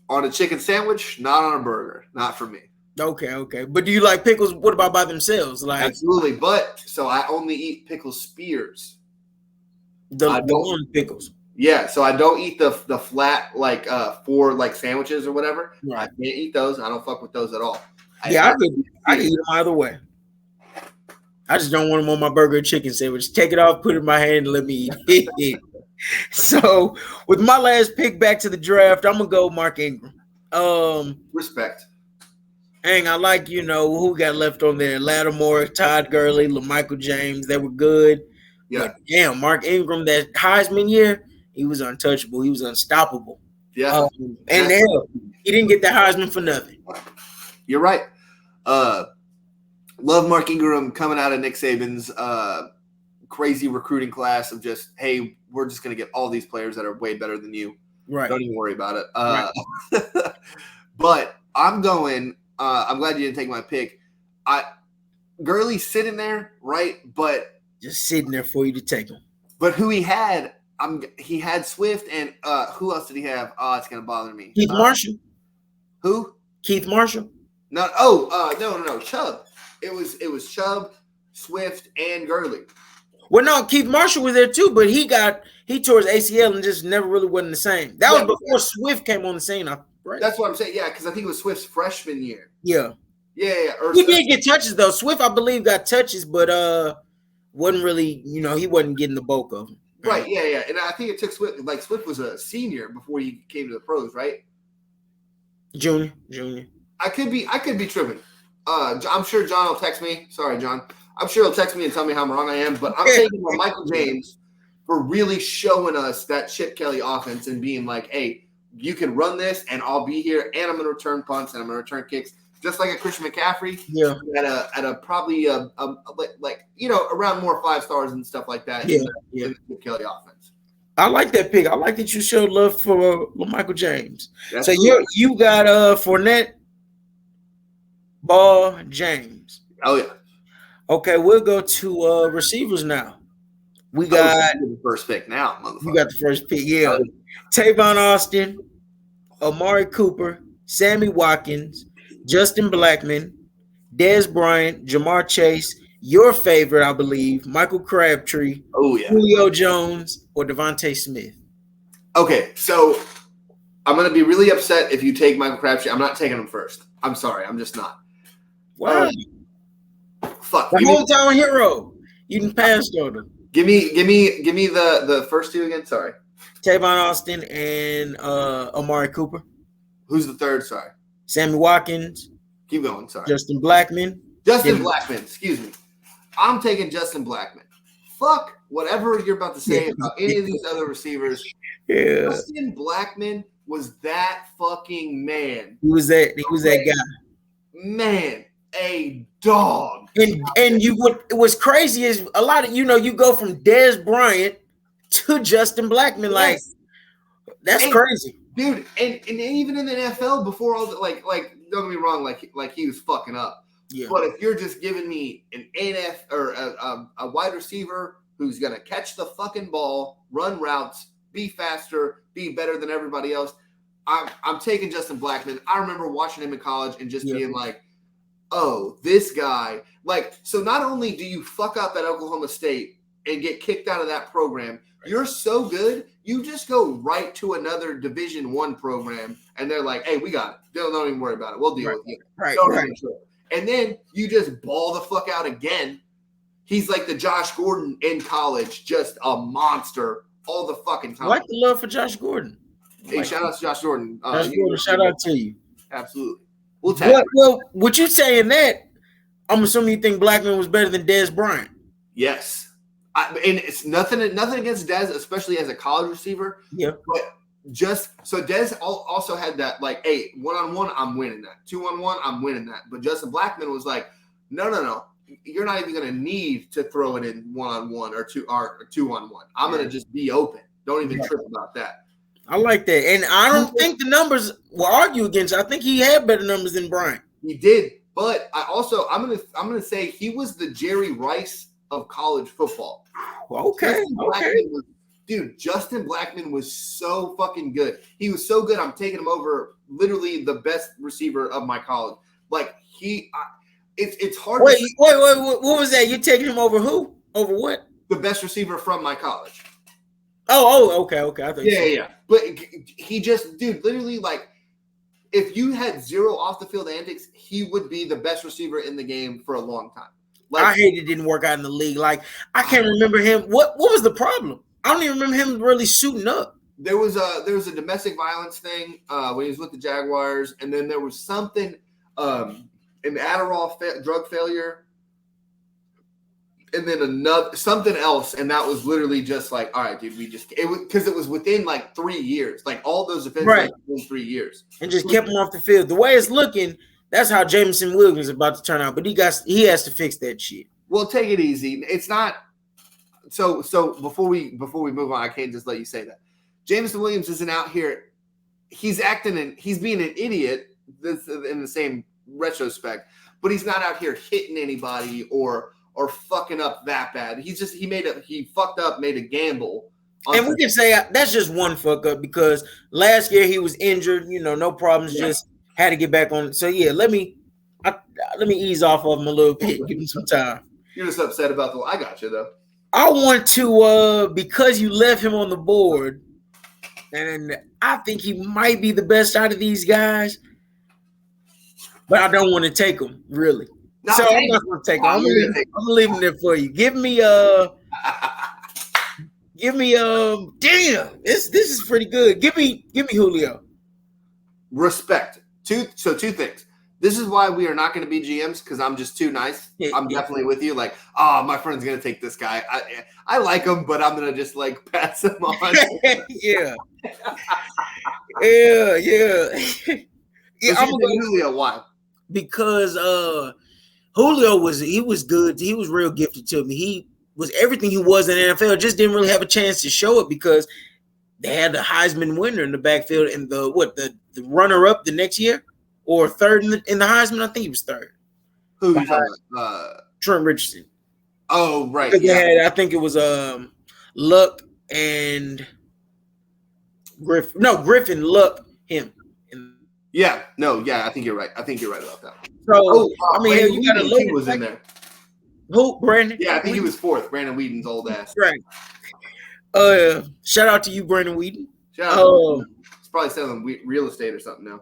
On a chicken sandwich, not on a burger. Not for me. Okay. But do you like pickles? What about by themselves? Like, absolutely. But so I only eat pickle spears. The long pickles. Yeah, so I don't eat the flat like for like sandwiches or whatever. Right. I can't eat those. I don't fuck with those at all. I can eat them either way. I just don't want them on my burger or chicken sandwich. Take it off, put it in my hand, and let me eat it. So with my last pick back to the draft, I'm gonna go Mark Ingram. Respect. And I like, who got left on there. Lattimore, Todd Gurley, LaMichael James, they were good. Yeah. But damn, Mark Ingram, that Heisman year, he was untouchable. He was unstoppable. Yeah. And hell, He didn't get the Heisman for nothing. You're right. Love Mark Ingram coming out of Nick Saban's crazy recruiting class of just, hey, we're just going to get all these players that are way better than you. Right. Don't even worry about it. Right. But I'm going. I'm glad you didn't take my pick. Gurley's sitting there, right? But just sitting there for you to take him. But who he had, he had Swift, and who else did he have? Oh, it's gonna bother me. Keith Marshall. Who? Keith Marshall. No. No. Chubb. It was Chubb, Swift, and Gurley. Well, no, Keith Marshall was there too, but he tore his ACL and just never really wasn't the same. That was before Swift came on the scene. Right? That's what I'm saying. Yeah, because I think it was Swift's freshman year. Yeah. Yeah. He did get touches though. Swift, I believe, got touches, but wasn't really, he wasn't getting the bulk of them. Right. Yeah. And I think it took Swift. Like Swift was a senior before he came to the pros, right? Junior. I could be tripping. I'm sure John will text me. Sorry, John. I'm sure he'll text me and tell me how wrong I am. But I'm taking Michael James for really showing us that Chip Kelly offense and being like, hey, you can run this, and I'll be here, and I'm going to return punts, and I'm going to return kicks, just like a Christian McCaffrey. Yeah. At a probably around more 5 stars and stuff like that. Yeah. In the Chip Kelly offense. I like that pick. I like that you showed love for Michael James. That's so cool. you got Fournette, Ball, James. Oh yeah. Okay, we'll go to receivers now. We got the first pick now, motherfucker. You got the first pick, yeah. Tavon Austin, Amari Cooper, Sammy Watkins, Justin Blackmon, Dez Bryant, Jamar Chase, your favorite, I believe, Michael Crabtree, Julio Jones, or Devontae Smith. Okay, so I'm going to be really upset if you take Michael Crabtree. I'm not taking him first. I'm sorry. I'm just not. Wow. Fuck. The hometown hero. You can pass on him. Give me the first two again. Sorry. Tavon Austin and Amari Cooper. Who's the third? Sorry. Sammy Watkins. Keep going. Sorry. Justin Blackmon. Blackmon. Excuse me. I'm taking Justin Blackmon. Fuck whatever you're about to say about any of these other receivers. Yeah. Justin Blackmon was that fucking man. He was that guy. Man, a dog. And what was crazy is a lot of you go from Dez Bryant to Justin Blackmon. Like that's crazy. Dude, and even in the NFL before all the like don't get me wrong, like he was fucking up. Yeah. But if you're just giving me an NF or a wide receiver who's gonna catch the fucking ball, run routes, be faster, be better than everybody else, I'm taking Justin Blackmon. I remember watching him in college and just being like, oh, this guy. Like, so not only do you fuck up at Oklahoma State and get kicked out of that program, you're so good, you just go right to another Division I program, and they're like, hey, we got it. Don't even worry about it. We'll deal with you. Right. And then you just ball the fuck out again. He's like the Josh Gordon in college, just a monster all the fucking time. I like the love for Josh Gordon. Hey, shout out to Josh Gordon. Shout out to you. Absolutely. We'll tag. Well, what you saying that, I'm assuming you think Blackmon was better than Dez Bryant. Yes. And it's nothing against Dez, especially as a college receiver. Yeah. But just so Dez also had that, like, hey, 1-on-1, I'm winning that. 2-on-1, I'm winning that. But Justin Blackmon was like, no. You're not even going to need to throw it in 1-on-1 or 2-on-1. I'm going to just be open. Don't even trip about that. I like that. And I don't think the numbers will argue against it. I think he had better numbers than Bryant. He did. But I'm gonna say he was the Jerry Rice of college football. Okay. Justin Blackmon was so fucking good. He was so good. I'm taking him over literally the best receiver of my college. Like it's hard. Wait. What was that? You taking him over who? Over what? The best receiver from my college. Oh, okay. I thought yeah. But he just, literally, like, if you had zero off the field antics, he would be the best receiver in the game for a long time. Like, I hate it didn't work out in the league. Like, I can't remember him. What was the problem? I don't even remember him really suiting up. There was a domestic violence thing when he was with the Jaguars, and then there was something an Adderall drug failure. and then another something else, and that was literally just like, all right, dude, because it was within like 3 years, like all those offenses Right. within 3 years, and just kept him off the field. The way it's looking, that's how Jameson Williams is about to turn out. But he has to fix that shit. Well, take it easy. It's not so. Before we move on, I can't just let you say that. Jameson Williams isn't out here. He's being an idiot. This in the same retrospect, but he's not out here hitting anybody or fucking up that bad. He fucked up, made a gamble. And we can say that's just one fuck up because last year he was injured, no problems, just had to get back on. So yeah, let me ease off of him a little bit, give him some time. You're just upset about I got you though. I want to because you left him on the board, and I think he might be the best out of these guys, but I don't want to take him really. So I'm not going to take him. I'm gonna leave him there for you. Give me damn, this is pretty good. Give me Julio. Respect. Two things. This is why we are not going to be GMs because I'm just too nice. I'm definitely with you. Like, my friend's going to take this guy. I like him, but I'm going to just like pass him on. yeah. I'm going to Julio. Why? Because Julio was good. He was real gifted to me. He was everything he was in the NFL. Just didn't really have a chance to show it because they had the Heisman winner in the backfield and the runner up the next year or third in the Heisman. I think he was third. Who you talking about? Trent Richardson. Oh right. Yeah. I think it was Luck and Griffin. No, Griffin, Luck, him. Yeah. No. Yeah. I think you're right. about that. So I mean, you got a Weeden was in there. Who? Brandon? Yeah, I think he was fourth. Brandon Weeden's old ass. Right. Shout out to you, Brandon Weeden. Shout out. He's probably selling real estate or something now.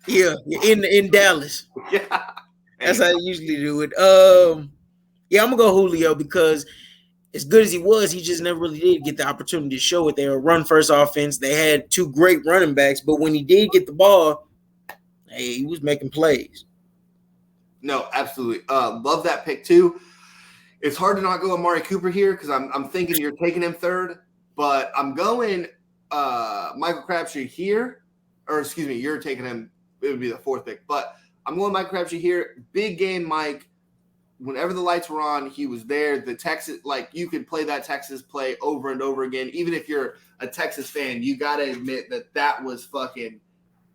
Yeah, in Dallas. Yeah. That's how I usually do it. Yeah, I'm gonna go Julio because as good as he was, he just never really did get the opportunity to show it. They were a run-first offense. They had two great running backs, but when he did get the ball, hey, he was making plays. No, absolutely. Love that pick too. It's hard to not go Amari Cooper here because I'm thinking you're taking him third, but I'm going Michael Crabtree here, or excuse me, you're taking him. It would be the fourth pick, but I'm going Michael Crabtree here. Big game, Mike. Whenever the lights were on, he was there. The Texas, like you could play that Texas play over and over again. Even if you're a Texas fan, you got to admit that was fucking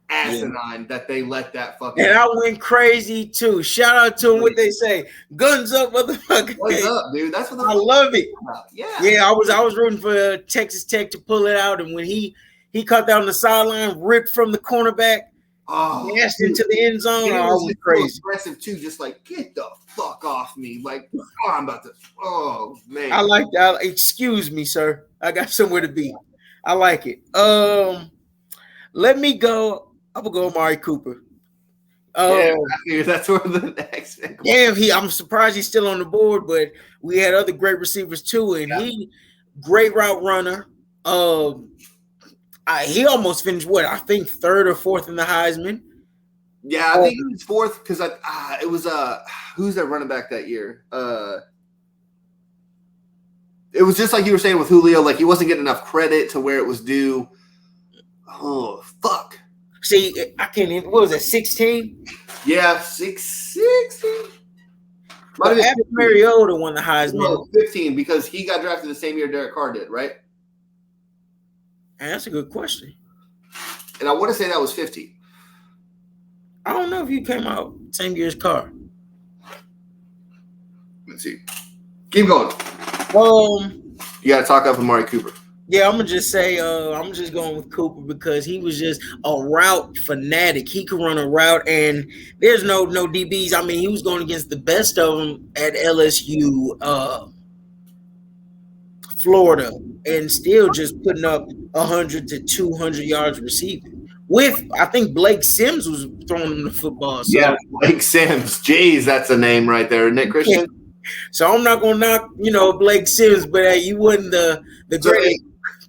asinine that they let that fucking. And I went crazy too. Shout out to him. What they say, guns up, motherfucker. What's up, dude? That's what I love it. Yeah. I was rooting for Texas Tech to pull it out, and when he caught down the sideline, ripped from the cornerback, dashed into the end zone. I was crazy. Aggressive too, just like get the fuck off me, like I'm about to. Oh man, I like that. Excuse me, sir. I got somewhere to be. I like it. Let me go. I'm gonna go Amari Cooper. Yeah, I figured that's where the next pick. Damn, I'm surprised he's still on the board, but we had other great receivers too, and he great route runner. He almost finished I think third or fourth in the Heisman. Yeah, I think he was fourth because it was who's that running back that year? It was just like you were saying with Julio, like he wasn't getting enough credit to where it was due. Oh fuck. See, I can't even. What was it? 16? Yeah, 16. Abby Mariota won the Heisman. No, 15 because he got drafted the same year Derek Carr did, right? And that's a good question. And I want to say that was 15. I don't know if he came out same year as Carr. Let's see. Keep going. You got to talk up Amari Cooper. Yeah, I'm gonna just say I'm just going with Cooper because he was just a route fanatic. He could run a route, and there's no DBs. I mean, he was going against the best of them at LSU, Florida, and still just putting up 100 to 200 yards receiving. With I think Blake Sims was throwing him the football. So. Yeah, Blake Sims. Jeez, that's a name right there, Nick Christian. So I'm not gonna knock Blake Sims, but you wasn't the great.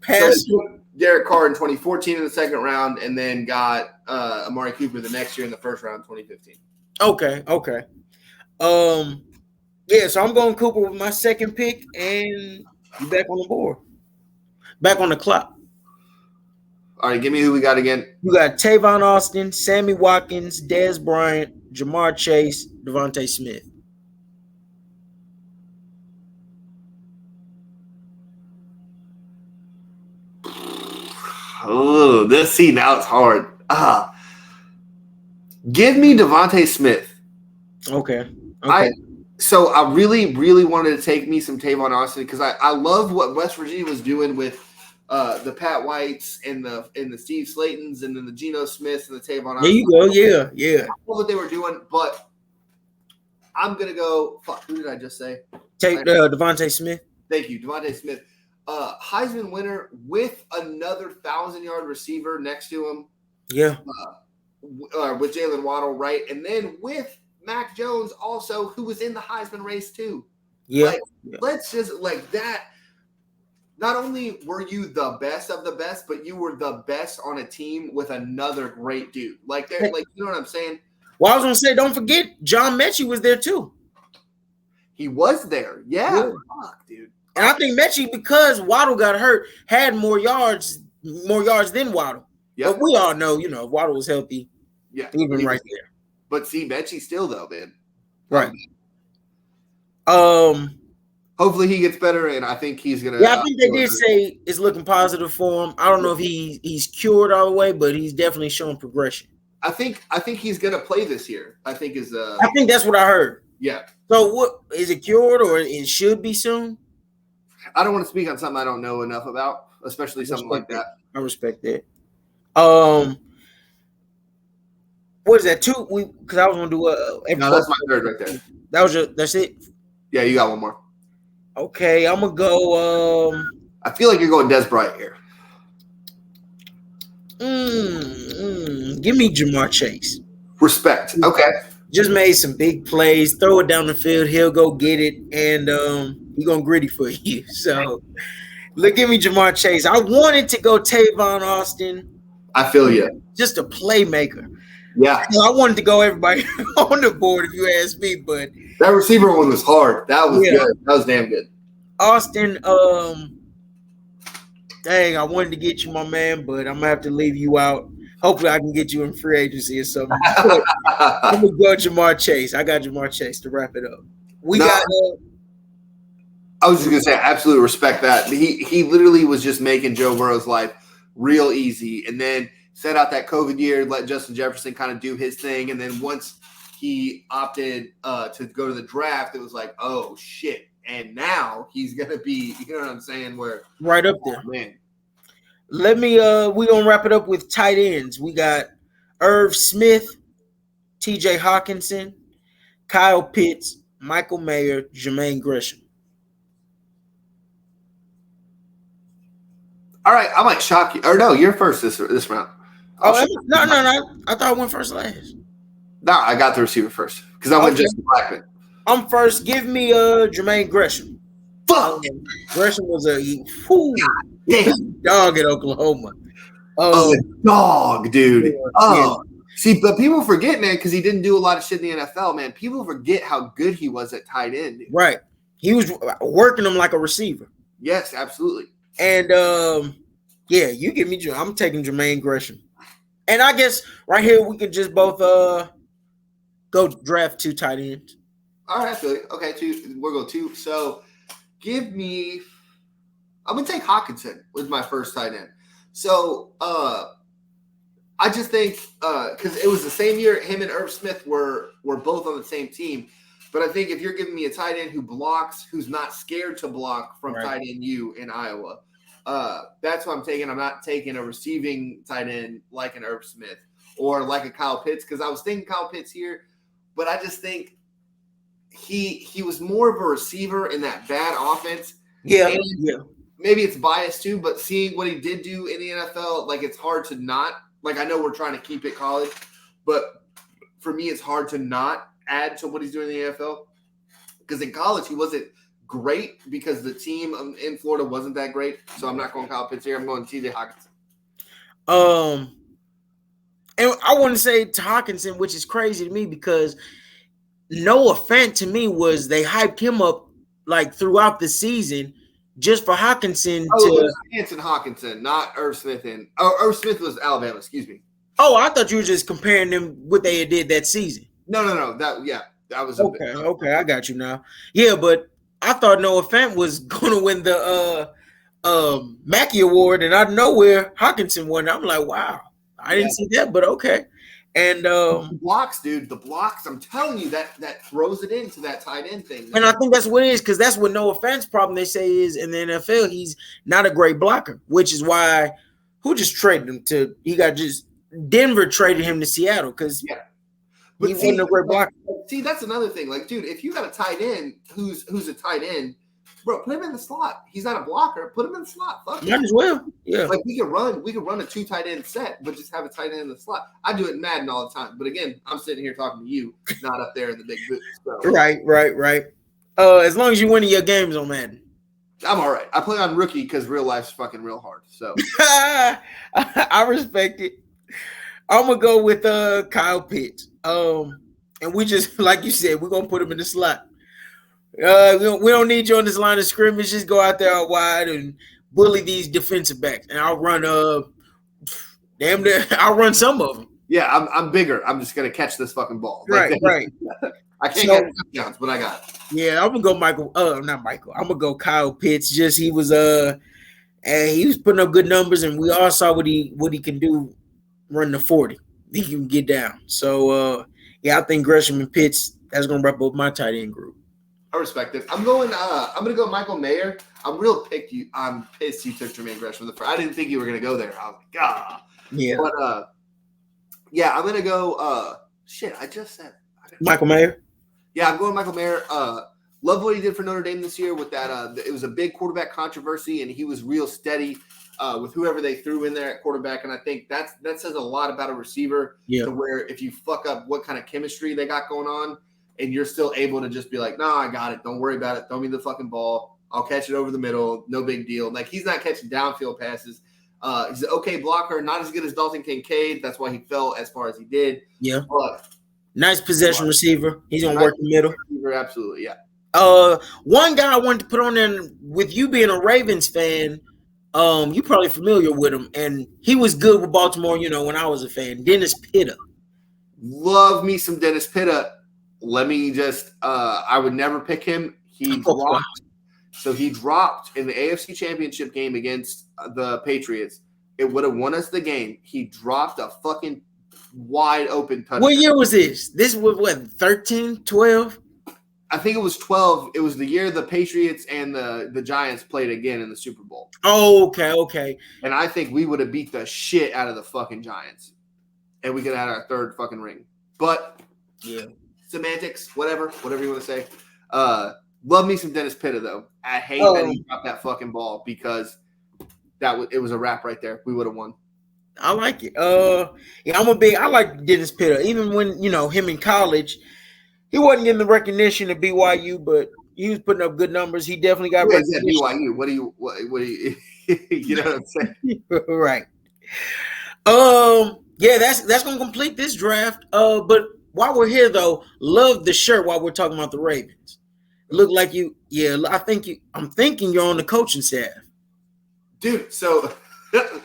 So Derek Carr in 2014 in the second round, and then got Amari Cooper the next year in the first round, 2015. Okay. Yeah, so I'm going Cooper with my second pick, and you back on the board, back on the clock. All right, give me who we got again. You got Tavon Austin, Sammy Watkins, Dez Bryant, Jamar Chase, Devontae Smith. Oh, now it's hard. Give me Devontae Smith. Okay. I really, really wanted to take me some Tavon Austin because I love what West Virginia was doing with the Pat Whites and the Steve Slaytons and then the Geno Smiths and the Tavon Austin. There you go. Yeah. I love what they were doing, but I'm gonna go. Fuck, who did I just say? Take Devontae Smith. Thank you, Devontae Smith. Heisman winner with another 1,000-yard receiver next to him. Yeah. With Jalen Waddle, right? And then with Mac Jones also, who was in the Heisman race too. Yeah. Let's just like that. Not only were you the best of the best, but you were the best on a team with another great dude. Like you know what I'm saying? Well, I was gonna say, don't forget, John Mechie was there too. He was there. Yeah. Fuck, dude. And I think Mechie, because Waddle got hurt, had more yards than Waddle. Yep. But we all know, if Waddle was healthy, yeah, he'd been right there. But see, Mechie still though, man. Right. Hopefully he gets better, and I think he's gonna. Yeah, I think they did say it's looking positive for him. I don't know if he's cured all the way, but he's definitely showing progression. I think he's gonna play this year. I think that's what I heard. Yeah. So what is it cured or it should be soon? I don't want to speak on something I don't know enough about, especially something like that. I respect that. What is that? Because I was gonna do no, that's my third right there. That's it. Yeah, you got one more. Okay, I'm gonna go. I feel like you're going Dez Bryant here. Give me Jamar Chase. Respect. Okay. Just made some big plays. Throw it down the field. He'll go get it, and he's gonna gritty for you. So, give me Jamar Chase. I wanted to go Tavon Austin. I feel you. Just a playmaker. Yeah. I wanted to go everybody on the board if you ask me, but that receiver one was hard. That was good. That was damn good. Austin, dang, I wanted to get you, my man, but I'm gonna have to leave you out. Hopefully I can get you in free agency or something. I'm gonna go Jamar Chase. I got Jamar Chase to wrap it up. I was just gonna say, absolutely respect that. He literally was just making Joe Burrow's life real easy, and then set out that COVID year, let Justin Jefferson kind of do his thing, and then once he opted to go to the draft, it was like, oh shit, and now he's gonna be, you know what I'm saying? Where right up there, man. Let me we gonna wrap it up with tight ends. We got Irv Smith, TJ Hawkinson, Kyle Pitts, Michael Mayer, Jermaine Gresham. All right, I might shock you. Or no, you're first this round. No. I thought I went first last. No, I got the receiver first because I went Justin Blackmon. I'm first. Give me Jermaine Gresham. Fuck. Gresham was a dog at Oklahoma. Dog, dude. See, but people forget, man, because he didn't do a lot of shit in the NFL, man. People forget how good he was at tight end. Dude. Right. He was working him like a receiver. Yes, absolutely. And you give me. I'm taking Jermaine Gresham. And I guess right here we can just both go draft 2 tight ends. All right, I feel you. Okay, 2. We'll go 2. So give me. I'm gonna take Hawkinson with my first tight end. So I just think because it was the same year, him and Irv Smith were both on the same team. But I think if you're giving me a tight end who blocks, who's not scared to block from tight end U in Iowa, that's what I'm taking. I'm not taking a receiving tight end like an Irv Smith or like a Kyle Pitts because I was thinking Kyle Pitts here, but I just think he was more of a receiver in that bad offense. Yeah. Maybe it's biased too, but seeing what he did do in the NFL, like it's hard to not. Like I know we're trying to keep it college, but for me, it's hard to not add to what he's doing in the NFL because in college he wasn't great because the team in Florida wasn't that great. So I'm not going Kyle Pitts here. I'm going TJ Hawkinson. And I want to say to Hawkinson, which is crazy to me because Noah Fant to me was they hyped him up like throughout the season just for Hawkinson Oh, it to. was Hanson Hawkinson, not Irv Smith. Irv Smith was Alabama. Excuse me. Oh, I thought you were just comparing them what they did that season. No. That was a bit. Okay, I got you now. Yeah, but I thought Noah Fant was going to win the Mackey Award, and out of nowhere, Hawkinson won. I'm like, wow, I didn't see that, but okay. And the blocks, dude, the blocks. I'm telling you that throws it into that tight end thing. And I think that's what it is, because that's what Noah Fant's problem they say is in the NFL, he's not a great blocker, which is why who just traded him to Denver traded him to Seattle because he wasn't a great blocker. See, that's another thing. Like, dude, if you got a tight end who's a tight end, bro, put him in the slot. He's not a blocker. Put him in the slot. Fuck Might as well. Yeah. Like we could run a 2 tight end set, but just have a tight end in the slot. I do it in Madden all the time. But again, I'm sitting here talking to you, not up there in the big boots. So. Right. As long as you're winning your games on Madden. I'm all right. I play on rookie because real life's fucking real hard. So I respect it. I'm gonna go with Kyle Pitts. And we just, like you said, we're gonna put him in the slot. We don't need you on this line of scrimmage. Just go out there out wide and bully these defensive backs, and I'll run. Damn near, I'll run some of them. Yeah, I'm bigger. I'm just gonna catch this fucking ball. Right. I can't get touchdowns, but I got it. Yeah, I'm gonna go Michael. Not Michael. I'm gonna go Kyle Pitts. Just he was putting up good numbers, and we all saw what he can do. Run the 40. He can get down. So I think Gresham and Pitts. That's gonna wrap up my tight end group. I respect it. I'm gonna go Michael Mayer. I'm pissed you took Jermaine Gresham the first. I didn't think you were gonna go there. I was like, ah. Yeah. But I'm gonna go I just said it. Michael Mayer. Yeah, I'm going Michael Mayer. Love what he did for Notre Dame this year with that. It was a big quarterback controversy, and he was real steady with whoever they threw in there at quarterback. And I think that says a lot about a receiver to where if you fuck up what kind of chemistry they got going on, and you're still able to just be like, no, I got it. Don't worry about it. Throw me the fucking ball. I'll catch it over the middle. No big deal. Like, he's not catching downfield passes. He's an okay blocker, not as good as Dalton Kincaid. That's why he fell as far as he did. Yeah. But nice possession receiver. He's going to work the middle. Receiver, absolutely, yeah. One guy I wanted to put on there, with you being a Ravens fan, you probably familiar with him, and he was good with Baltimore, when I was a fan. Dennis Pitta. Love me some Dennis Pitta. Let me just I would never pick him. He dropped in the AFC Championship game against the Patriots. It would have won us the game. He dropped a fucking wide open touchdown. What year was this? This was what, 13, 12? I think it was 12. It was the year the Patriots and the Giants played again in the Super Bowl. Oh, okay. And I think we would have beat the shit out of the fucking Giants. And we could have had our third fucking ring. But yeah. Semantics, whatever you want to say. Love me some Dennis Pitta, though. I hate that he dropped that fucking ball because it was a wrap right there. We would have won. I like it. I like Dennis Pitta. Even when, him in college, he wasn't getting the recognition at BYU, but he was putting up good numbers. He definitely got recognition. BYU. What do you you know what I'm saying? Right. Yeah, that's gonna complete this draft. But while we're here though, love the shirt while we're talking about the Ravens. Look like you, I'm thinking you're on the coaching staff. Dude, so it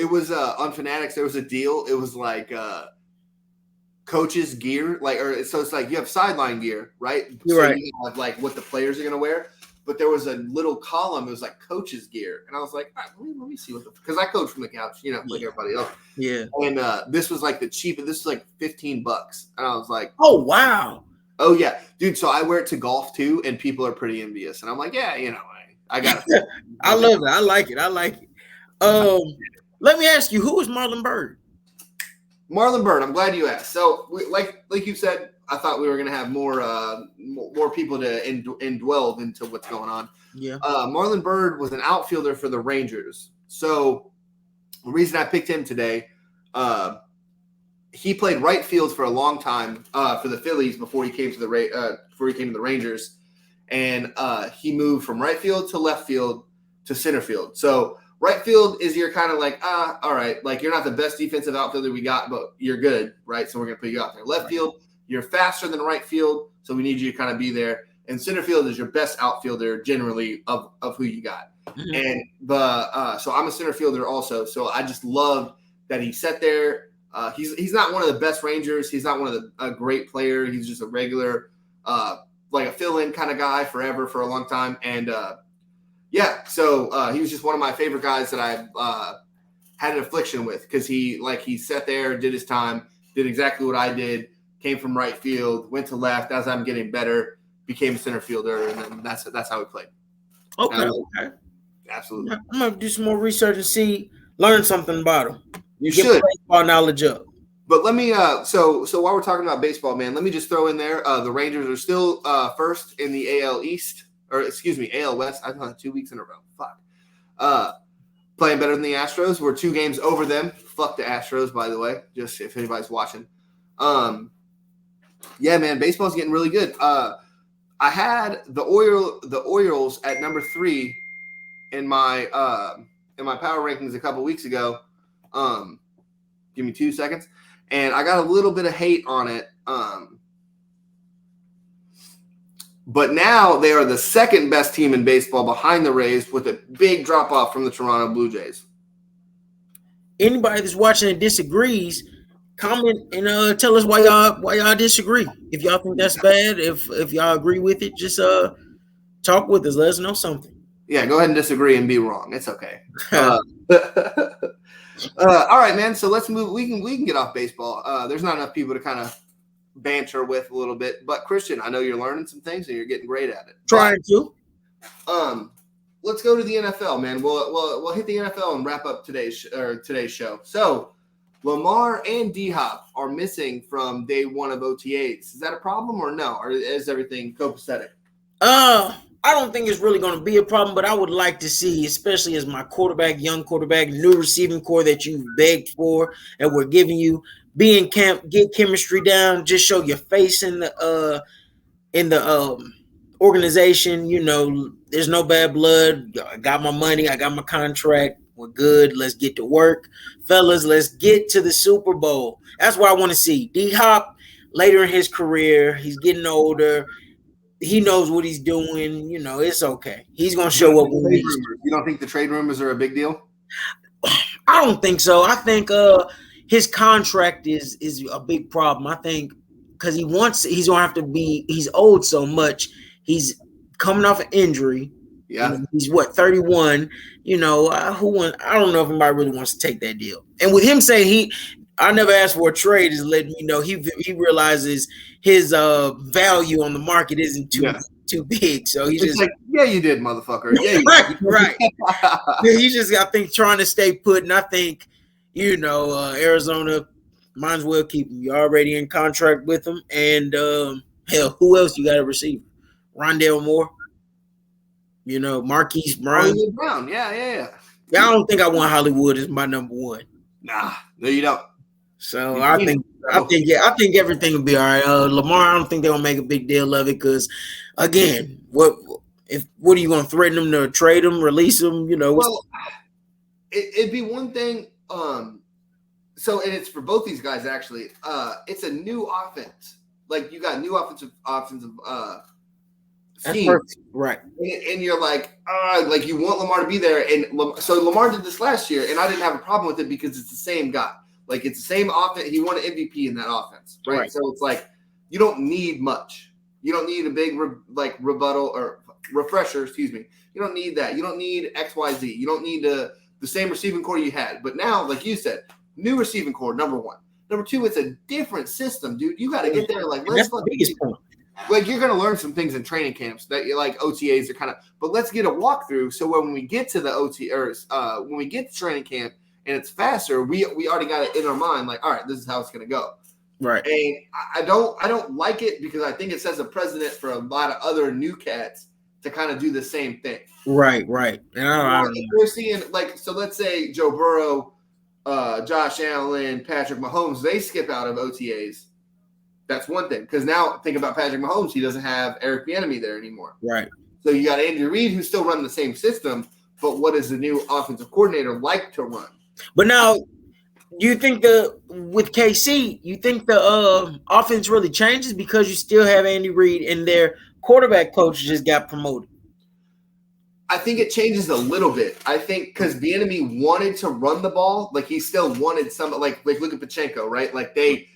was on Fanatics, there was a deal. It was like coaches gear, so it's like you have sideline gear, right? You're right. You have like what the players are gonna wear. But there was a little column. It was like coach's gear, and I was like, all right, let me see because I coach from the couch, like everybody else. Yeah. And this was like the cheapest. This was like $15, and I was like, oh wow, oh yeah, dude. So I wear it to golf too, and people are pretty envious, and I'm like, yeah, I got it. I love it. I like it. Let me ask you, who is Marlon Byrd? Marlon Byrd. I'm glad you asked. So, like you said, I thought we were going to have more people to indwell into what's going on. Yeah. Marlon Byrd was an outfielder for the Rangers. So the reason I picked him today, he played right field for a long time for the Phillies before he came to the Rangers, and he moved from right field to left field to center field. So right field is you're kind of like, all right, like you're not the best defensive outfielder we got, but you're good, right? So we're going to put you out there. Left field, You're faster than right field, so we need you to kind of be there. And center field is your best outfielder generally of who you got. Mm-hmm. And so I'm a center fielder also. So I just loved that he sat there. He's not one of the best Rangers. He's not one of a great player. He's just a regular, like a fill-in kind of guy forever for a long time. And so he was just one of my favorite guys that I had an affliction with because he sat there, did his time, did exactly what I did, came from right field, went to left. As I'm getting better, became a center fielder, and then that's how we played. Okay. Absolutely. I'm gonna do some more research and learn something about him. You should baseball knowledge up. But let me so while we're talking about baseball, man, let me just throw in there the Rangers are still first in the AL East, or excuse me, AL West. I've done 2 weeks in a row. Fuck. Playing better than the Astros. We're 2 games over them. Fuck the Astros, by the way, just if anybody's watching. Yeah, man, baseball's getting really good. I had the Orioles at number 3 in my power rankings a couple weeks ago. Give me 2 seconds, and I got a little bit of hate on it. But now they are the second best team in baseball behind the Rays, with a big drop off from the Toronto Blue Jays. Anybody that's watching and disagrees, comment and tell us why y'all disagree. If y'all think that's bad, if y'all agree with it, just talk with us. Let us know something. Yeah, go ahead and disagree and be wrong. It's okay. All right, man. So let's move. We can get off baseball. There's not enough people to kind of banter with a little bit. But Christian, I know you're learning some things and you're getting great at it. Trying to. Let's go to the NFL, man. We'll hit the NFL and wrap up today's show. So Lamar and D-Hop are missing from day 1 of OTAs. Is that a problem or no? Or is everything copacetic? I don't think it's really going to be a problem, but I would like to see, especially as my young quarterback, new receiving core that you've begged for and we're giving you, be in camp, get chemistry down, just show your face in the organization. You know, there's no bad blood. I got my money. I got my contract. We're good. Let's get to work. Fellas, let's get to the Super Bowl. That's what I want to see. D-Hop, later in his career, he's getting older. He knows what he's doing. You know, it's okay. He's going to show up. You don't think the trade rumors are a big deal? I don't think so. I think his contract is a big problem. I think because he's going to have to be – he's owed so much. He's coming off an injury. Yeah. He's 31. You know, I don't know if anybody really wants to take that deal. And with him saying I never asked for a trade is letting me know he realizes his value on the market isn't too big. So he's just like, yeah, you did, motherfucker. Yeah, right. He's just, I think, trying to stay put. And I think, you know, Arizona might as well keep him. You're already in contract with him. And hell, who else you got to receive? Rondale Moore. You know, Marquise Brown. Yeah. I don't think I want Hollywood as my number 1. Nah, no, you don't. So I think everything will be all right. Lamar, I don't think they're gonna make a big deal of it because, again, what are you gonna threaten them to trade him, release him? You know, well, it'd be one thing. So and it's for both these guys actually. It's a new offense. Like you got new offensive scheme, right? And you're like you want Lamar to be there, and so Lamar did this last year, and I didn't have a problem with it because it's the same guy. Like it's the same offense. He won an MVP in that offense, right? So it's like you don't need much. You don't need a big rebuttal or refresher. Excuse me. You don't need that. You don't need XYZ. You don't need the same receiving core you had. But now, like you said, new receiving core, number 1. Number 2, it's a different system, dude. You got to get there. Like that's the biggest point. Like you're gonna learn some things in training camps that you like OTAs are kind of. But let's get a walkthrough so when we get to the when we get to training camp. And it's faster. We already got it in our mind, like, all right, this is how it's going to go. Right. And I don't like it because I think it sets a precedent for a lot of other new cats to kind of do the same thing. Right. And we're seeing so let's say Joe Burrow, Josh Allen, Patrick Mahomes, they skip out of OTAs. That's one thing. Because now think about Patrick Mahomes, he doesn't have Eric Bieniemy there anymore. Right. So you got Andy Reid who's still running the same system, but what does the new offensive coordinator like to run? But now, Do you think with KC, you think the offense really changes because you still have Andy Reid and their quarterback coach just got promoted? I think it changes a little bit. I think because the enemy wanted to run the ball, like he still wanted some, like look at Pacheco, right? Like they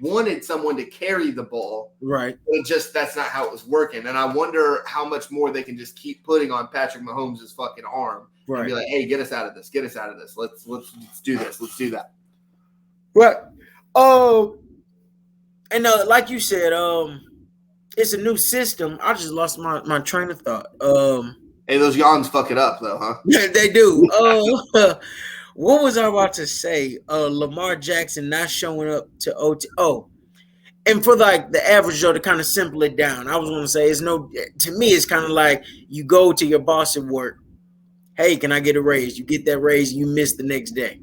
wanted someone to carry the ball, right? But that's not how it was working. And I wonder how much more they can just keep putting on Patrick Mahomes' fucking arm, right? And be like, hey, get us out of this, get us out of this. Let's do this, let's do that. Right. And like you said, it's a new system. I just lost my train of thought. Hey, those yawns fuck it up, though, huh? Yeah, they do. What was I about to say? Lamar Jackson not showing up to OT. Oh, and for like the average Joe to kind of simple it down, I was going to say to me, it's kind of like you go to your boss at work. Hey, can I get a raise? You get that raise, you miss the next day.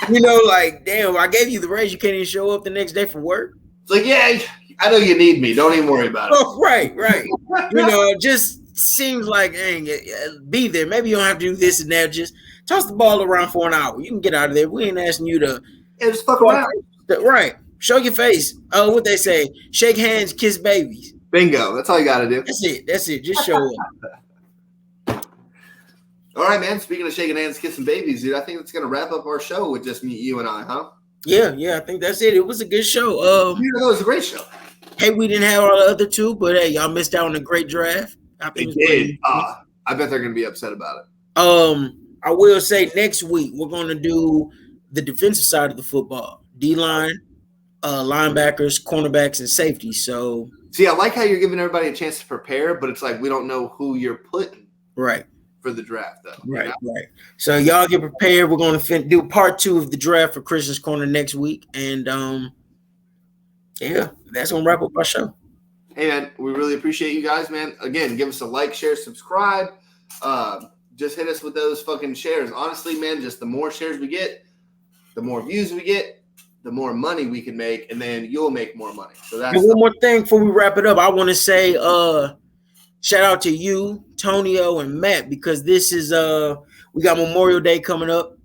Like, damn, I gave you the raise. You can't even show up the next day for work. It's like, yeah, I know you need me. Don't even worry about it. Oh, right. It just seems like, dang, be there. Maybe you don't have to do this and that. Just toss the ball around for an hour. You can get out of there. We ain't asking you to. Yeah, just fuck around. Right. Show your face. Oh, what they say? Shake hands, kiss babies. Bingo. That's all you got to do. That's it. Just show up. All right, man. Speaking of shaking hands, kissing babies, dude, I think that's going to wrap up our show with just you and I, huh? Yeah. I think that's it. It was a good show. That was a great show. Hey, we didn't have all the other two, but hey, y'all missed out on a great draft. I think they did. I bet they're going to be upset about it. I will say next week we're going to do the defensive side of the football: D-line, linebackers, cornerbacks, and safety. So, see, I like how you're giving everybody a chance to prepare, but it's like we don't know who you're putting right for the draft, though. Right. So y'all get prepared. We're going to do part 2 of the draft for Christian's Corner next week, and that's going to wrap up our show. Hey, man, we really appreciate you guys, man. Again, give us a like, share, subscribe. Just hit us with those fucking shares. Honestly, man, just the more shares we get, the more views we get, the more money we can make, and then you'll make more money. So that's one more thing before we wrap it up. I want to say shout out to you, Tonio, and Matt, because this is we got Memorial Day coming up.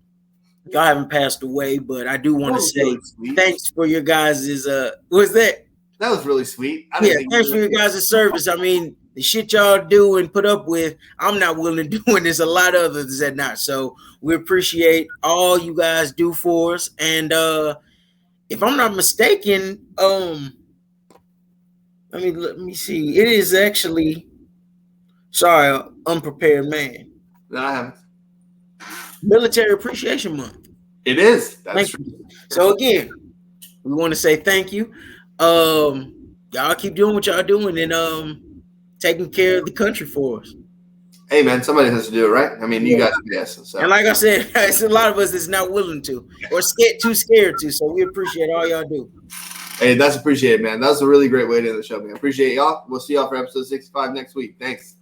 Y'all haven't passed away, but I do want to say thanks for your guys' what's that? That was really sweet. Thanks for your guys' service. I mean, the shit y'all do and put up with, I'm not willing to do, and there's a lot of others that not. So we appreciate all you guys do for us. And if I'm not mistaken, let me see. It is actually Unprepared Man. No, I haven't. Military Appreciation Month. It is. That's true. So again, we want to say thank you. Y'all keep doing what y'all doing and taking care of the country for us. Hey man, somebody has to do it, right? I mean, you guys are guessing. So. And like I said, it's a lot of us that's not willing to or too scared to. So we appreciate all y'all do. Hey, that's appreciated, man. That was a really great way to end the show, man. Appreciate y'all. We'll see y'all for episode 65 next week. Thanks.